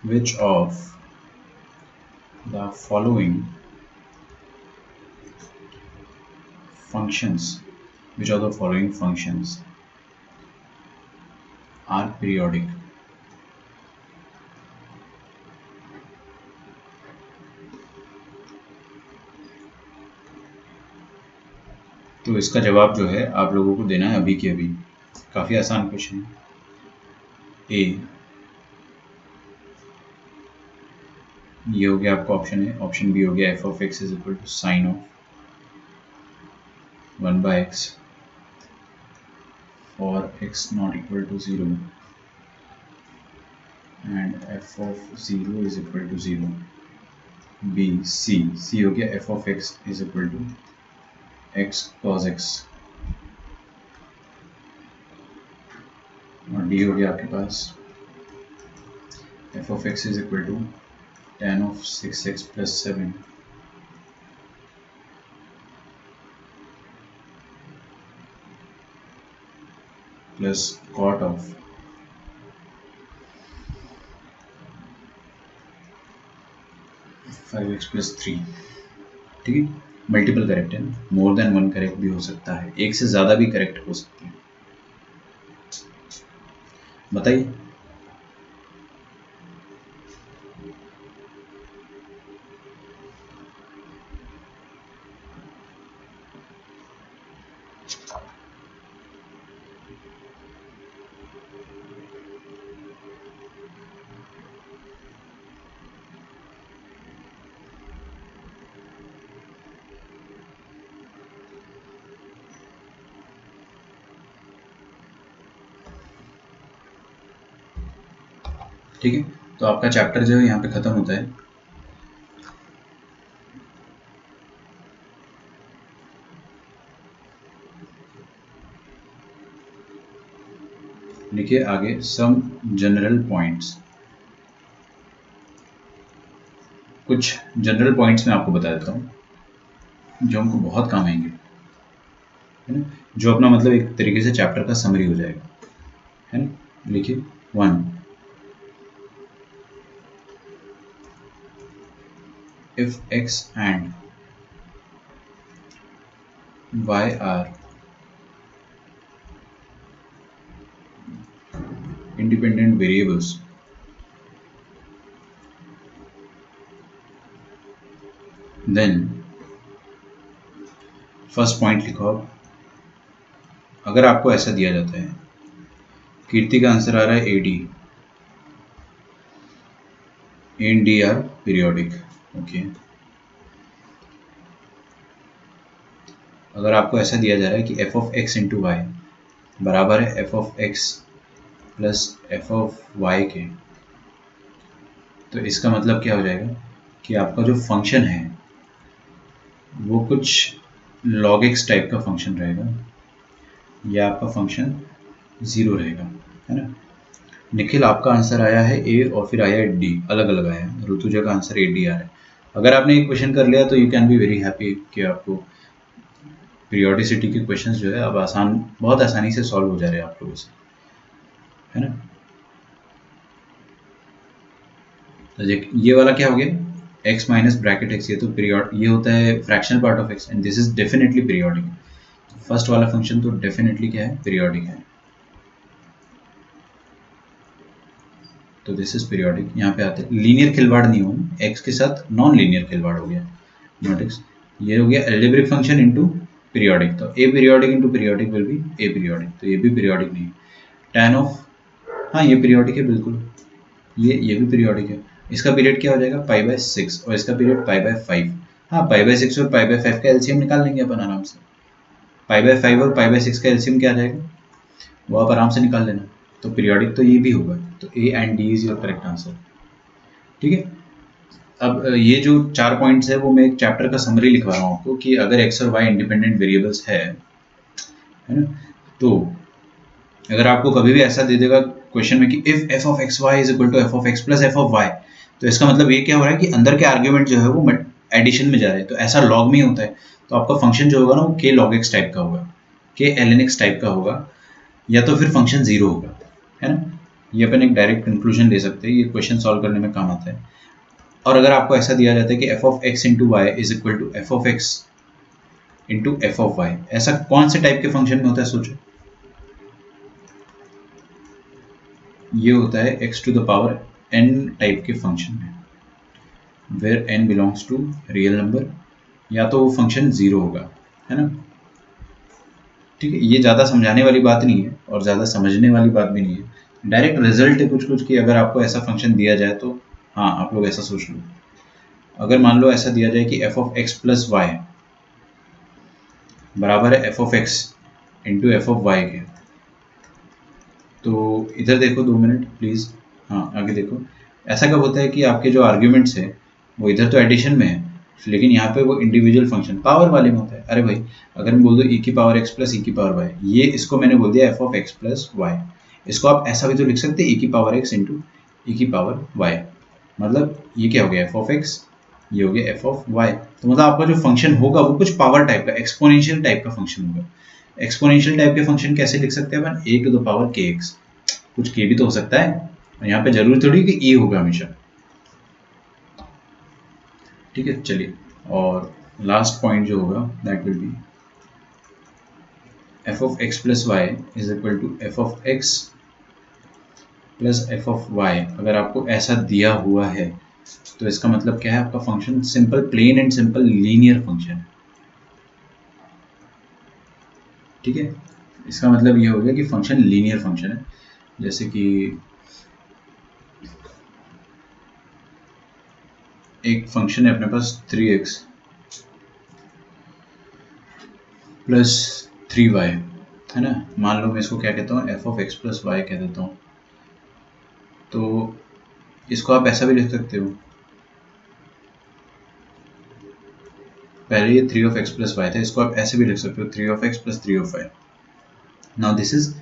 which of the following functions are periodic? तो इसका जवाब जो है आप लोगों को देना है अभी के अभी। काफ़ी आसान क्वेश्चन है। ए, ये हो गया आपका ऑप्शन है। ऑप्शन बी हो गया f of x is equal to sine of 1/x for x not equal to 0 and f of 0 is equal to 0. B, C हो गया f of x is equal to x cos x और D हो गया आपके पास f of x is equal to tan of 6x plus 7 plus cot of 5x plus 3। ठीक है, multiple correct है, more than one correct भी हो सकता है, एक से ज़्यादा भी करेक्ट हो सकते हैं। बताइए। ठीक है, तो आपका चैप्टर जो है यहाँ पे ख़त्म होता है। लिखिए आगे सम जनरल पॉइंट्स। कुछ जनरल पॉइंट्स मैं आपको बता देता हूँ जो हमको बहुत काम आएंगे, है ना, जो अपना मतलब एक तरीके से चैप्टर का समरी हो जाएगा, है ना। लिखिए 1, if x and y are independent variables, then first point लिखो आप। अगर आपको ऐसा दिया जाता है, कीर्ति का आंसर आ रहा है AD, A and D are periodic, okay. अगर आपको ऐसा दिया जा रहा है कि f of x into y बराबर है f of x plus f of y के, तो इसका मतलब क्या हो जाएगा कि आपका जो फंक्शन है वो कुछ log x टाइप का फंक्शन रहेगा, या आपका फंक्शन 0 रहेगा, है ना। निखिल आपका आंसर आया है A और फिर आया है D, अलग अलग आया है। ऋतुजा का आंसर AD आ रहा है। अगर आपने एक क्वेश्चन कर लिया तो you can be very happy कि आपको पीरियोडिसिटी के क्वेश्चंस जो है अब बहुत आसानी से सॉल्व हो जा रहे हैं आप लोगों से, है ना। तो ये वाला क्या हो गया, x माइनस ब्रैकेट x, ये तो पीरियड, ये होता है fractional part of x and this is definitely periodic. First वाला फंक्शन तो डेफिनेटली क्या है, पीरियोडिक है। तो दिस इज पीरियोडिक। यहाँ पे आते हैं लीनियर खिलवाड़ नहीं हो, x के साथ नॉन लीनियर खिलवाड़ हो गया, नॉट x। ये हो गया एल्जेब्रिक फंक्शन इनटू पीरियोडिक, तो ए periodic into periodic will be A periodic, तो ये भी पीरियोडिक नहीं। tan ऑफ, हाँ ये पीरियोडिक है बिल्कुल, ये भी पीरियोडिक है। इसका पीरियड क्या हो जाएगा π/6 और इसका पीरियड π/5। हाँ π/6 और π/5 का एलसीएम निकाल लेंगे अपन आराम से। π/5 और π/6 का एलसीएम क्या आ जाएगा, वो आप आराम से निकाल लेना। तो पीरियोडिक तो ये भी होगा, तो A and D is your correct answer. ठीक है, अब ये जो 4 पॉइंट्स है वो मैं एक चैप्टर का समरी लिखवा रहा हूँ आपको कि अगर x और y इंडिपेंडेंट वेरिएबल्स है ना, तो अगर आपको कभी भी ऐसा दे देगा क्वेश्चन में कि if f of x y is equal to f of x plus f of y, तो इसका मतलब ये क्या हो रहा है कि अंदर के आर्ग्यूमेंट जो है वो एडिशन में जा रहे हैं, तो ऐसा लॉग में होता है। तो आपका फंक्शन जो होगा ना वो k log x टाइप का होगा, k ln x टाइप का होगा, या तो फिर फंक्शन 0 होगा, है ना। ये अपन एक डायरेक्ट कंक्लूजन ले सकते हैं, ये क्वेश्चन सॉल्व करने में काम आता है। और अगर आपको ऐसा दिया जाता है कि f of x into y is equal to f of x into f of y, ऐसा कौन से टाइप के फंक्शन में होता है सोचो। ये होता है x to the power n type के फंक्शन में, where n belongs to real number, या तो वो फंक्शन जीरो होगा, है ना। ठीक है, ये ज़्यादा समझाने वाली बात नहीं है और ज़्यादा समझने वाली बात भी नहीं है, डायरेक्ट रिजल्ट है कुछ कुछ कि अगर आपको ऐसा फंक्शन दिया जाए तो हाँ आप लोग ऐसा सोच लो। अगर मान लो ऐसा दिया जाए कि f of x plus y बराबर है f of x into f of y के, तो इधर देखो 2 मिनट प्लीज़, हाँ आगे देखो। ऐसा कब होता है कि आपके जो आर्ग्यूमेंट्स है वो इधर तो एडिशन में है, लेकिन यहाँ पे वो इंडिविजुअल फंक्शन पावर वाले में होता है। अरे भाई अगर मैं बोल दो ई की पावर एक्स प्लस ई की पावर वाई, ये इसको मैंने बोल दिया f of x plus y, इसको आप ऐसा भी तो लिख सकते हैं ई की पावर एक्स इंटू ई की पावर वाई, मतलब ये क्या हो गया एफ ऑफ एक्स, ये हो गया एफ ऑफ वाई। तो मतलब आपका जो फंक्शन होगा वो कुछ पावर टाइप का, एक्सपोनेंशियल टाइप का फंक्शन होगा। एक्सपोनेंशियल टाइप के फंक्शन कैसे लिख सकते हैं अपन, ए टू द पावर के एक्स, कुछ के भी तो हो सकता है, और यहाँ पे जरूरी थोड़ी कि ए होगा हमेशा। ठीक है चलिए, और लास्ट पॉइंट जो होगा that will be f of x plus y is equal to f of x plus f of y. अगर आपको ऐसा दिया हुआ है तो इसका मतलब क्या है, आपका function simple plain and simple linear function है। ठीक है, इसका मतलब ये हो गया कि फंक्शन लीनियर फंक्शन है। जैसे कि एक फंक्शन है अपने पास 3x प्लस 3y, है ना। मान लो मैं इसको क्या कहता हूँ, f of x plus y कह देता हूँ। तो इसको आप ऐसा भी लिख सकते हो, पहले ये 3 ऑफ एक्स प्लस वाई था, इसको आप ऐसे भी लिख सकते हो 3 of x plus 3 of y. Now this is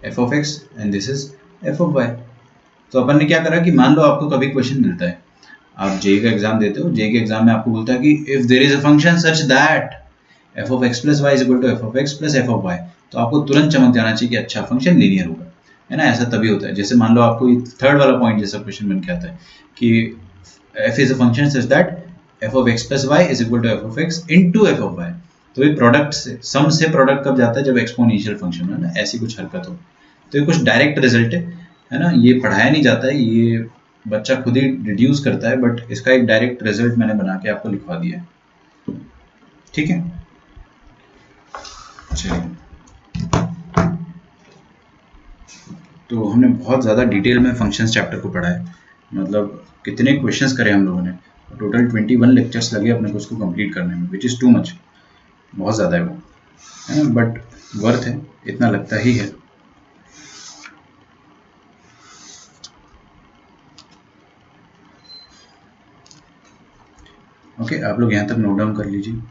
f of x and this is f of y. तो अपन ने क्या करा कि मान लो आपको कभी क्वेश्चन मिलता है, आप जेई का एग्जाम देते हो, जेई के एग्जाम में आपको बोलता है कि if there is a function such that f of x plus y is equal to f of x plus f of y, तो आपको तुरंत चमक जाना चाहिए कि अच्छा फंक्शन लीनियर होगा, है ना। ऐसा तभी होता है, जैसे मान लो आपको थर्ड वाला पॉइंट जैसा क्वेश्चन बन के आता है कि f is a function such that f of x plus y is equal to f of x into f of y. तो ये प्रोडक्ट से, सम से प्रोडक्ट कब जाता है, जब एक्सपोनेंशियल फंक्शन है ना, ऐसी कुछ हरकत हो। तो ये कुछ डायरेक्ट रिजल्ट है ना, ये पढ़ाया नहीं जाता है, ये बच्चा खुद ही डिड्यूस करता है, बट इसका एक डायरेक्ट रिजल्ट मैंने बना के आपको लिखवा दिया है। ठीक है चलिए, तो हमने बहुत ज़्यादा डिटेल में फंक्शंस चैप्टर को पढ़ा है, मतलब कितने क्वेश्चंस करे हम लोगों ने, टोटल 21 लेक्चर्स लगे अपने को उसको कंप्लीट करने में, विच इज़ टू मच, बहुत ज़्यादा है वो, है ना, बट वर्थ है, इतना लगता ही है। ओके आप लोग यहाँ तक नोट डाउन कर लीजिए।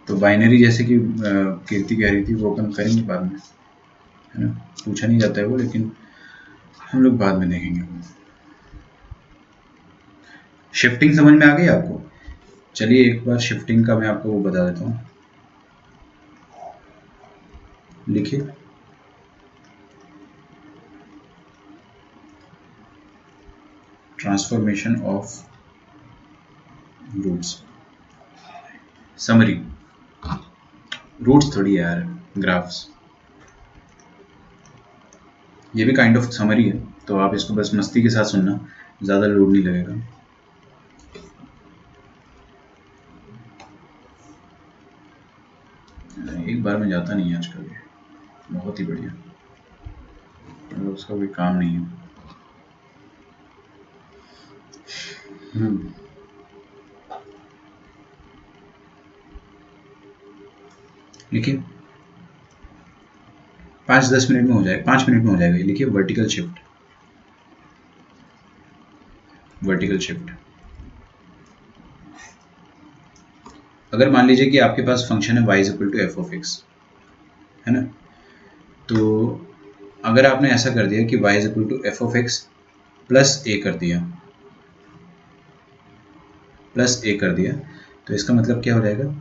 तो बाइनरी जैसे कि कीर्ति कह रही थी वो अपन करेंगे बाद में, है ना, पूछा नहीं जाता है वो, लेकिन हम लोग बाद में देखेंगे। शिफ्टिंग समझ में आ गई आपको? चलिए एक बार शिफ्टिंग का मैं आपको वो बता देता हूँ, लिखिए transformation of roots, summary, roots थोड़ी यार, ग्राफ्स, ये भी काइंड ऑफ समरी है, तो आप इसको बस मस्ती के साथ सुनना, ज़्यादा लोड नहीं लगेगा। एक बार में जाता नहीं है आजकल, बहुत ही बढ़िया, मतलब उसका कोई काम नहीं है। लिखिए 5-10 मिनट में हो जाएगा, 5 मिनट में हो जाएगा। लिखिए वर्टिकल शिफ्ट, वर्टिकल शिफ्ट। अगर मान लीजिए कि आपके पास फंक्शन है y is equal to f of x, है ना, तो अगर आपने ऐसा कर दिया कि y is equal to f of x plus a कर दिया, प्लस ए कर दिया, तो इसका मतलब क्या हो जाएगा,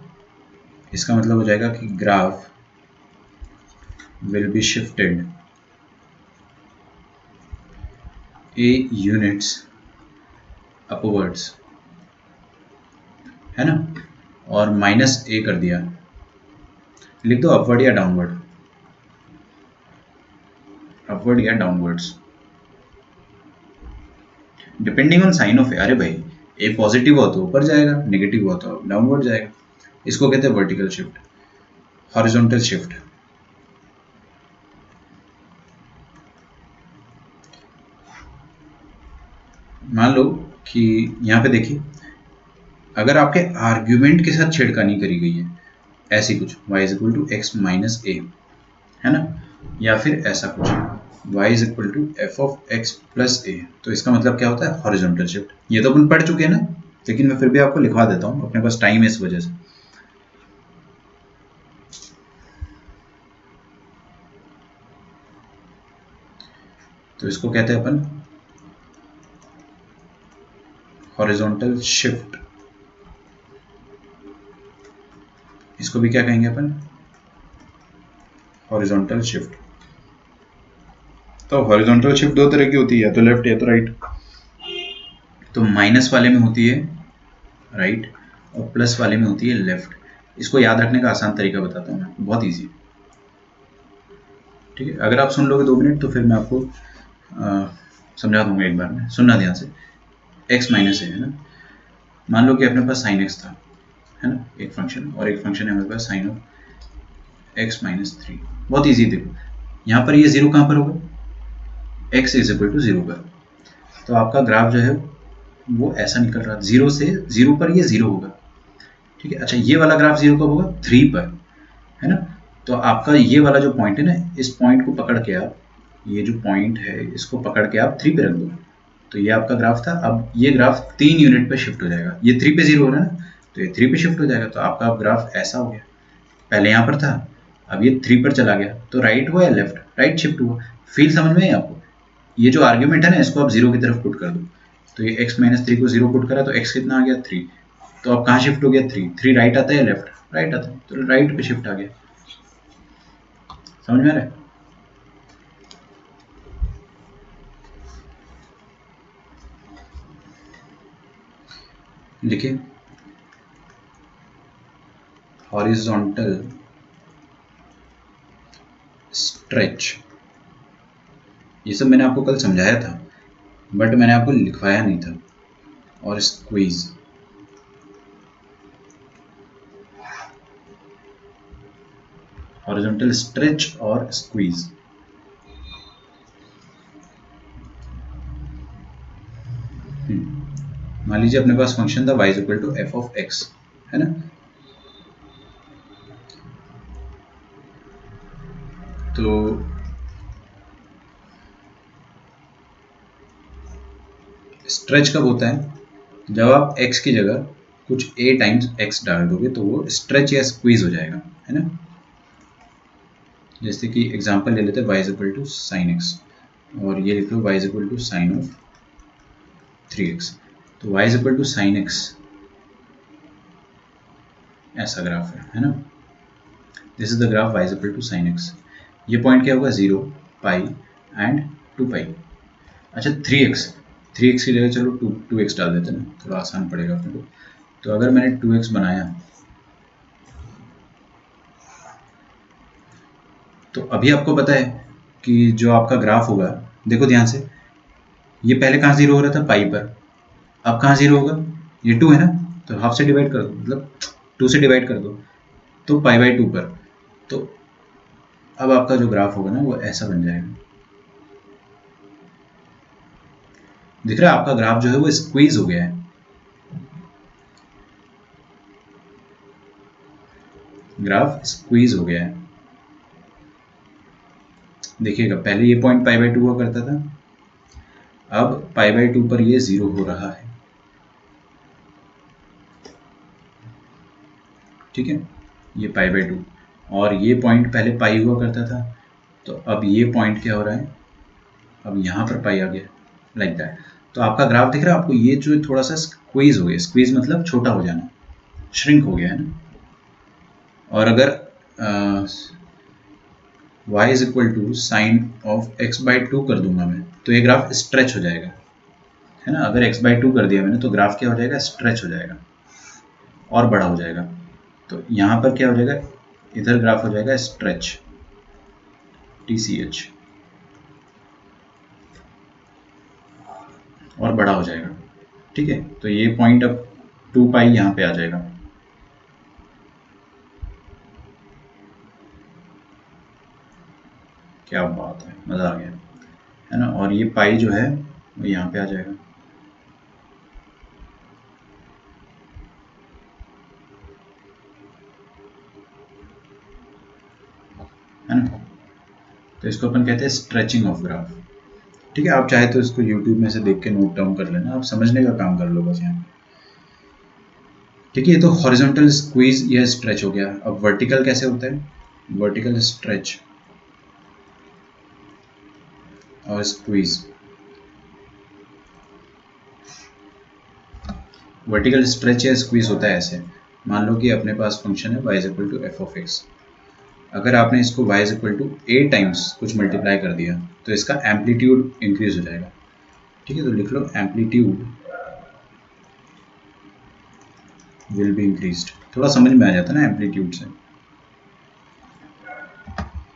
इसका मतलब हो जाएगा कि graph will be shifted a units upwards, है ना, और माइनस ए कर दिया, लिख दो अपवर्ड या डाउनवर्ड, अपवर्ड या downwards depending on sign of a. अरे भाई ए पॉजिटिव हो तो ऊपर जाएगा, नेगेटिव हो तो डाउनवर्ड जाएगा। इसको कहते हैं वर्टिकल शिफ्ट, हॉरिजॉन्टल शिफ्ट। मान लो कि यहाँ पे देखिए, अगर आपके आर्ग्यूमेंट के साथ छेड़खानी करी गई है, ऐसी कुछ y is equal to x minus a, है ना, या फिर ऐसा कुछ y is equal to f of x plus a, तो इसका मतलब क्या होता है, हॉरिजॉन्टल शिफ्ट। ये तो अपन पढ़ चुके हैं ना, लेकिन मैं फिर भी आपको लिखवा देता हूँ, अपने पास टाइम है इस वजह से। तो इसको कहते हैं अपन हॉरिजॉन्टल शिफ्ट। इसको भी क्या कहेंगे अपन, हॉरिजॉन्टल शिफ्ट। तो हॉरिजॉन्टल शिफ्ट दो तरह की होती है, या तो लेफ्ट या तो राइट। तो माइनस वाले में होती है राइट और प्लस वाले में होती है लेफ्ट। इसको याद रखने का आसान तरीका बताता हूँ मैं, बहुत इजी, ठीक है। अगर आप सुन लोगे 2 मिनट तो फिर मैं आपको समझा दूंगा एक बार में, सुनना ध्यान से। x माइनस है ना, मान लो कि अपने पास साइन x था, है ना, एक फंक्शन, और एक फंक्शन है हमारे पास साइन ऑफ x माइनस 3। बहुत इजी, देखो यहाँ पर ये जीरो कहाँ पर होगा, x इज इक्वल टू 0 पर। तो आपका ग्राफ जो है वो ऐसा निकल रहा है, 0 से 0 पर ये 0 होगा, ठीक है। अच्छा ये वाला ग्राफ 0 कब होगा, 3 पर, है ना। तो आपका ये वाला जो पॉइंट है ना, इस पॉइंट को पकड़ के आप, ये जो पॉइंट है इसको पकड़ के आप 3 पे रख दो, तो ये आपका ग्राफ था। अब ये ग्राफ 3 यूनिट पे शिफ्ट हो जाएगा, ये 3 पे 0 हो रहा है ना, तो ये 3 पे शिफ्ट हो जाएगा। तो आपका ग्राफ ऐसा हो गया, पहले यहाँ पर था, अब ये 3 पर चला गया, तो राइट हुआ या लेफ्ट, राइट शिफ्ट हुआ। फील समझ में है आपको, ये जो आर्ग्यूमेंट है ना, इसको आप 0 की तरफ पुट कर दो, तो ये x माइनस 3 को 0 पुट करा तो x कितना आ गया, 3। तो अब कहाँ शिफ्ट हो गया, 3 राइट आता है या लेफ्ट, राइट आता है, तो राइट पे शिफ्ट आ गया। समझ में आ रहा है। लिखिए हॉरिजॉन्टल स्ट्रेच, ये सब मैंने आपको कल समझाया था बट मैंने आपको लिखवाया नहीं था। और स्क्वीज, हॉरिजॉन्टल स्ट्रेच और स्क्वीज। मान लीजिए अपने पास फंक्शन था y is equal to f of x, है ना। तो स्ट्रेच कब होता है, जब आप x की जगह कुछ a टाइम्स x डाल दोगे तो वो स्ट्रेच या स्क्वीज हो जाएगा, है ना। जैसे कि एग्जांपल ले लेते हैं, y is equal to sine x, और ये लिख लो y is equal to sine of 3x। तो y is equal to sine x ऐसा ग्राफ है ना। This is the graph y is equal to sine x. ये पॉइंट क्या होगा, 0 पाई एंड 2 पाई। अच्छा 3x की जगह चलो 2x डाल देते हैं ना, थोड़ा आसान पड़ेगा अपने को। तो अगर मैंने 2x बनाया तो अभी आपको पता है कि जो आपका ग्राफ होगा, देखो ध्यान से, ये पहले कहाँ 0 हो रहा था, पाई पर, अब कहाँ 0 होगा, ये 2 है ना, तो हाफ से डिवाइड कर दो, मतलब 2 से डिवाइड कर दो, तो पाई बाई 2 पर। तो अब आपका जो ग्राफ होगा ना वो ऐसा बन जाएगा। दिख रहा है आपका ग्राफ जो है वो स्क्वीज हो गया है, ग्राफ स्क्वीज हो गया है। देखिएगा पहले ये पॉइंट पाई बाई 2 हुआ करता था, अब पाई बाई 2 पर ये 0 हो रहा है, ठीक है, ये पाई बाई 2, और ये पॉइंट पहले पाई हुआ करता था, तो अब ये पॉइंट क्या हो रहा है, अब यहाँ पर पाई आ गया, लाइक दैट। तो आपका ग्राफ दिख रहा है आपको, ये जो थोड़ा सा स्क्वीज हो गया, स्क्वीज मतलब छोटा हो जाना, श्रिंक हो गया है ना। और अगर y is equal to sine of x by 2 कर दूंगा मैं, तो ये ग्राफ स्ट्रेच हो जाएगा, है ना। अगर x बाई 2 कर दिया मैंने तो ग्राफ क्या हो जाएगा, स्ट्रेच हो जाएगा और बड़ा हो जाएगा। तो यहाँ पर क्या हो जाएगा, इधर ग्राफ हो जाएगा स्ट्रेच, TCH, और बड़ा हो जाएगा। ठीक है, तो ये पॉइंट अब 2 पाई यहाँ पे आ जाएगा। क्या बात है, मज़ा आ गया, है ना। और ये पाई जो है वो यहाँ पे आ जाएगा। है ना, तो इसको अपन कहते हैं स्ट्रेचिंग ऑफ ग्राफ। ठीक है, आप चाहे तो इसको यूट्यूब में से देख के नोट डाउन कर लेना, आप समझने का काम कर लो बस यहाँ। ठीक है, ये तो हॉरिजॉन्टल स्क्वीज या स्ट्रेच हो गया। अब वर्टिकल कैसे होता है, वर्टिकल स्ट्रेच और स्क्वीज। वर्टिकल स्ट्रेच या स्क्वीज होता है ऐसे, मान लो कि अपने पास फंक्शन है y is equal to f of x. अगर आपने इसको y is equal to a times कुछ मल्टीप्लाई कर दिया तो इसका एम्पलीट्यूड इंक्रीज हो जाएगा। ठीक है, तो लिख लो एम्पलीट्यूड विल बी इंक्रीज्ड। थोड़ा समझ में आ जाता है ना एम्पलीट्यूड से।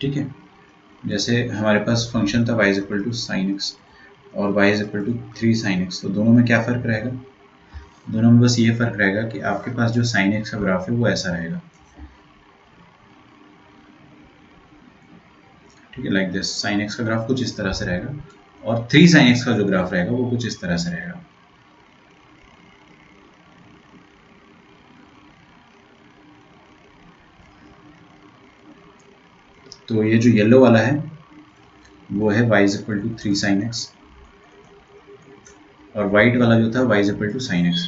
ठीक है, जैसे हमारे पास फंक्शन था y is equal to sine x और y is equal to 3 sine x, तो दोनों में क्या फ़र्क रहेगा, दोनों में बस ये फ़र्क रहेगा कि आपके पास जो साइन एक्स का ग्राफ है वो ऐसा रहेगा। ठीक है, लाइक दिस, साइन एक्स का ग्राफ कुछ इस तरह से रहेगा और 3 साइन एक्स का जो ग्राफ रहेगा वो कुछ इस तरह से रहेगा। तो ये जो येलो वाला है वो है y is equal to 3 sine x और वाइट वाला जो था y is equal to sine x.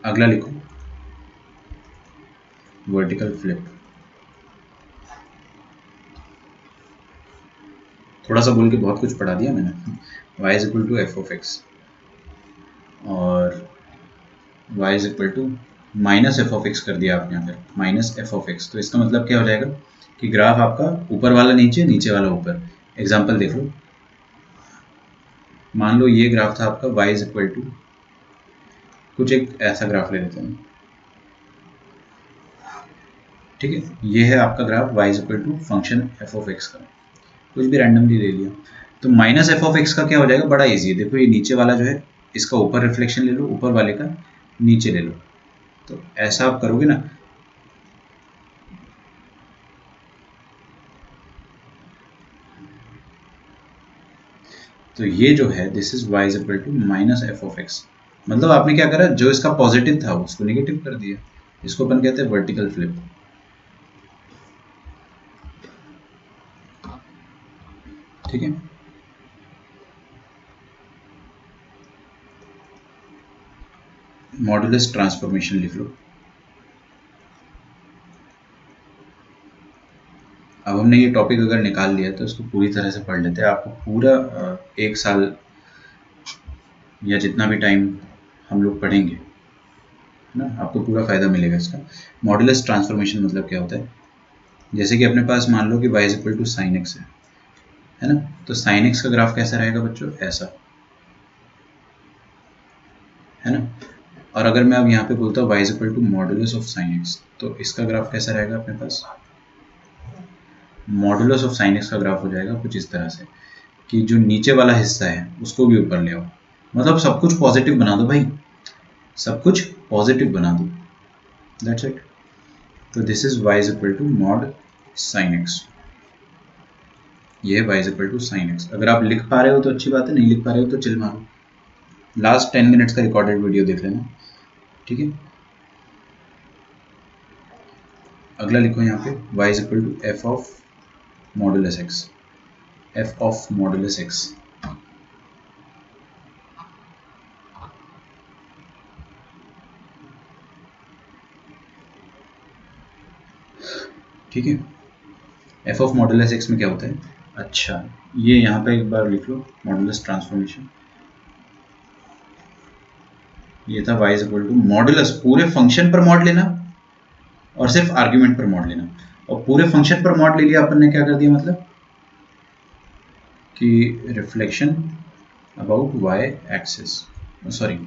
अगला लिखो वर्टिकल फ्लिप। थोड़ा सा बोल के बहुत कुछ पढ़ा दिया मैंने। y is equal to f of x और y is equal to minus f of x कर दिया आपने, अगर माइनस एफ ऑफ एक्स, तो इसका मतलब क्या हो जाएगा कि ग्राफ आपका ऊपर वाला नीचे, नीचे वाला ऊपर। एग्जाम्पल देख लो, मान लो ये ग्राफ था आपका y इज इक्वल टू, कुछ एक ऐसा ग्राफ ले लेते हैं। ठीक है, ये है आपका graph y is equal to function f of x का, कुछ भी रैंडमली ले लिया। तो माइनस एफ ऑफ एक्स का क्या हो जाएगा, बड़ा इजी है। देखो ये नीचे वाला जो है इसका ऊपर रिफ्लेक्शन ले लो, ऊपर वाले का नीचे ले लो, तो ऐसा आप करोगे ना। तो ये जो है this is y is equal to minus f of x, मतलब आपने क्या करा, जो इसका पॉजिटिव था उसको नेगेटिव कर दिया। इसको अपन कहते हैं वर्टिकल फ्लिप। ठीक है, मॉडुलस ट्रांसफॉर्मेशन लिख लो। अब हमने ये टॉपिक अगर निकाल लिया तो इसको पूरी तरह से पढ़ लेते हैं। आपको पूरा 1 साल या जितना भी टाइम हम लोग पढ़ेंगे, है ना, आपको पूरा फ़ायदा मिलेगा इसका। मॉडुलस ट्रांसफॉर्मेशन मतलब क्या होता है, जैसे कि अपने पास मान लो कि y is equal to sine x है ना, तो साइन एक्स का ग्राफ कैसा रहेगा बच्चों, ऐसा, है ना। और अगर मैं अब यहाँ पे बोलता हूँ y is equal to modulus of sine x, तो इसका ग्राफ कैसा रहेगा अपने पास, मॉडुलस ऑफ साइन एक्स का ग्राफ हो जाएगा कुछ इस तरह से कि जो नीचे वाला हिस्सा है उसको भी ऊपर ले आओ, मतलब सब कुछ पॉजिटिव बना दो भाई, सब कुछ पॉजिटिव बना दो, दैट्स इट। तो this is y is equal to mod sine x, ये y is equal to sine x. अगर आप लिख पा रहे हो तो अच्छी बात है, नहीं लिख पा रहे हो तो चिल मारो, लास्ट 10 मिनट्स का रिकॉर्डेड वीडियो देख लेना। ठीक है, अगला लिखो यहाँ पे y is equal to f of modulus x, f of modulus x. ठीक है, एफ ऑफ मॉडुलस एक्स में क्या होता है, अच्छा ये यहाँ पे एक बार लिख लो, मॉडुलस ट्रांसफॉर्मेशन ये था y is equal to modulus पूरे फंक्शन पर मॉड लेना और सिर्फ आर्ग्यूमेंट पर मॉड लेना, और पूरे फंक्शन पर मॉड ले लिया अपन ने, क्या कर दिया मतलब कि reflection about y axis, sorry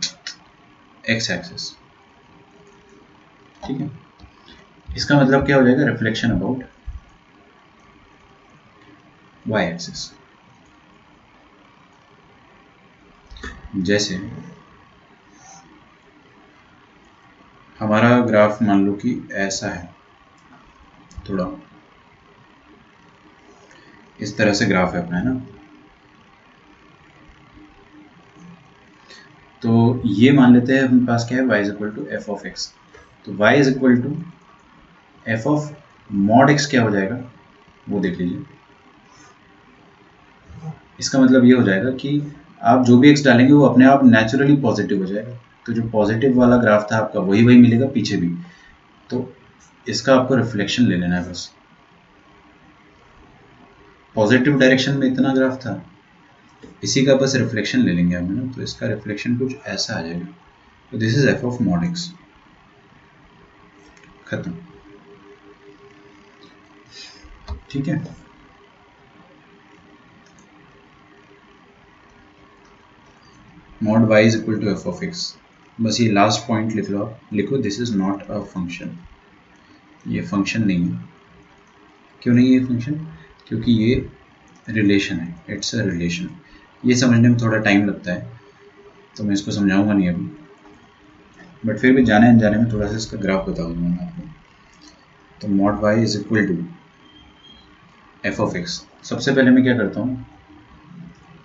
x axis, ठीक है। इसका मतलब क्या हो जाएगा, रिफ्लेक्शन अबाउट y एक्सिस। जैसे हमारा ग्राफ मान लो कि ऐसा है, थोड़ा इस तरह से ग्राफ है अपना, है ना। तो ये मान लेते हैं अपने पास क्या है, y is equal to f of x. तो y is equal to f of mod x क्या हो जाएगा वो देख लीजिए। इसका मतलब ये हो जाएगा कि आप जो भी x डालेंगे वो अपने आप नेचुरली पॉजिटिव हो जाएगा। तो जो पॉजिटिव वाला ग्राफ था आपका वही मिलेगा पीछे भी। तो इसका आपको रिफ्लेक्शन ले लेना है बस। पॉजिटिव डायरेक्शन में इतना ग्राफ था, इसी का बस रिफ्लेक्शन ले लेंगे हम, ना। तो इसका रिफ्लेक्शन कुछ ऐसा आ जाएगा। तो this is f of mod x, खत्म, ठीक है। Mod y is equal to f of x, बस ये लास्ट पॉइंट लिख लो, आप लिखो this is not a function, ये फंक्शन नहीं है। क्यों नहीं है ये फंक्शन, क्योंकि ये रिलेशन है, इट्स अ रिलेशन। ये समझने में थोड़ा टाइम लगता है तो मैं इसको समझाऊंगा नहीं अभी, बट फिर भी जाने अनजाने में थोड़ा सा इसका ग्राफ बता दूंगा मैं आपको। तो mod y is equal to f of x. सबसे पहले मैं क्या करता हूँ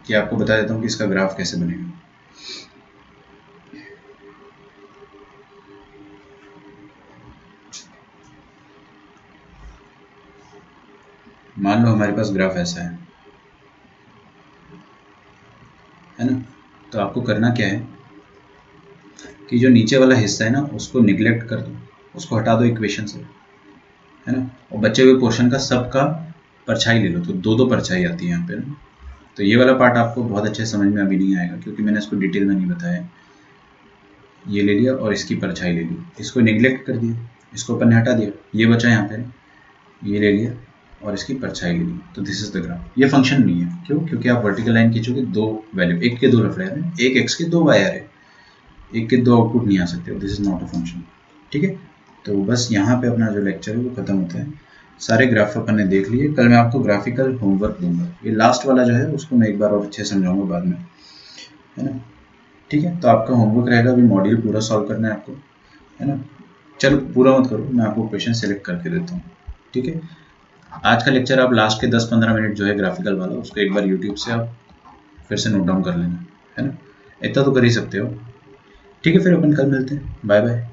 कि आपको बता देता हूँ कि इसका ग्राफ कैसे बनेगा। मान लो हमारे पास ग्राफ ऐसा है ना। तो आपको करना क्या है कि जो नीचे वाला हिस्सा है ना उसको निगलेक्ट कर दो, उसको हटा दो इक्वेशन से, है ना। और बचे हुए पोर्शन का सबका परछाई ले लो, तो दो दो परछाई आती है यहाँ पे ना। तो ये वाला पार्ट आपको बहुत अच्छे समझ में अभी नहीं आएगा क्योंकि मैंने इसको डिटेल में नहीं बताया। ये ले लिया और इसकी परछाई ले ली, इसको निगलेक्ट कर दिया, इसको अपन ने हटा दिया, ये बचा यहाँ पे, ये ले लिया और इसकी परछाई ले ली। तो दिस इज द ग्राफ। ये फंक्शन नहीं है, क्यों, क्योंकि आप वर्टिकल लाइन खींचोगे, दो वैल्यू, एक के दो रिफ्लेक्टर है, एक एक्स के दो वाई आर है, एक के दो आउटपुट नहीं आ सकते, this is not a function, ठीक है। तो बस यहाँ पे अपना जो लेक्चर है वो खत्म होता है। सारे ग्राफ अपन ने देख लिए, कल मैं आपको ग्राफिकल होमवर्क दूंगा, ये लास्ट वाला जो है उसको मैं एक बार और अच्छे से समझाऊंगा बाद में, है ना। ठीक है, तो आपका होमवर्क रहेगा अभी मॉड्यूल पूरा सॉल्व करना है आपको, है ना। चलो पूरा मत करो, मैं आपको क्वेश्चन सेलेक्ट करके देता हूँ, ठीक है। आज का लेक्चर आप लास्ट के 10-15 मिनट जो है ग्राफिकल वाला, उसको एक बार यूट्यूब से आप फिर से नोट डाउन कर लेना, है ना। इतना तो कर ही सकते हो, ठीक है। फिर अपन कल मिलते हैं, बाय बाय।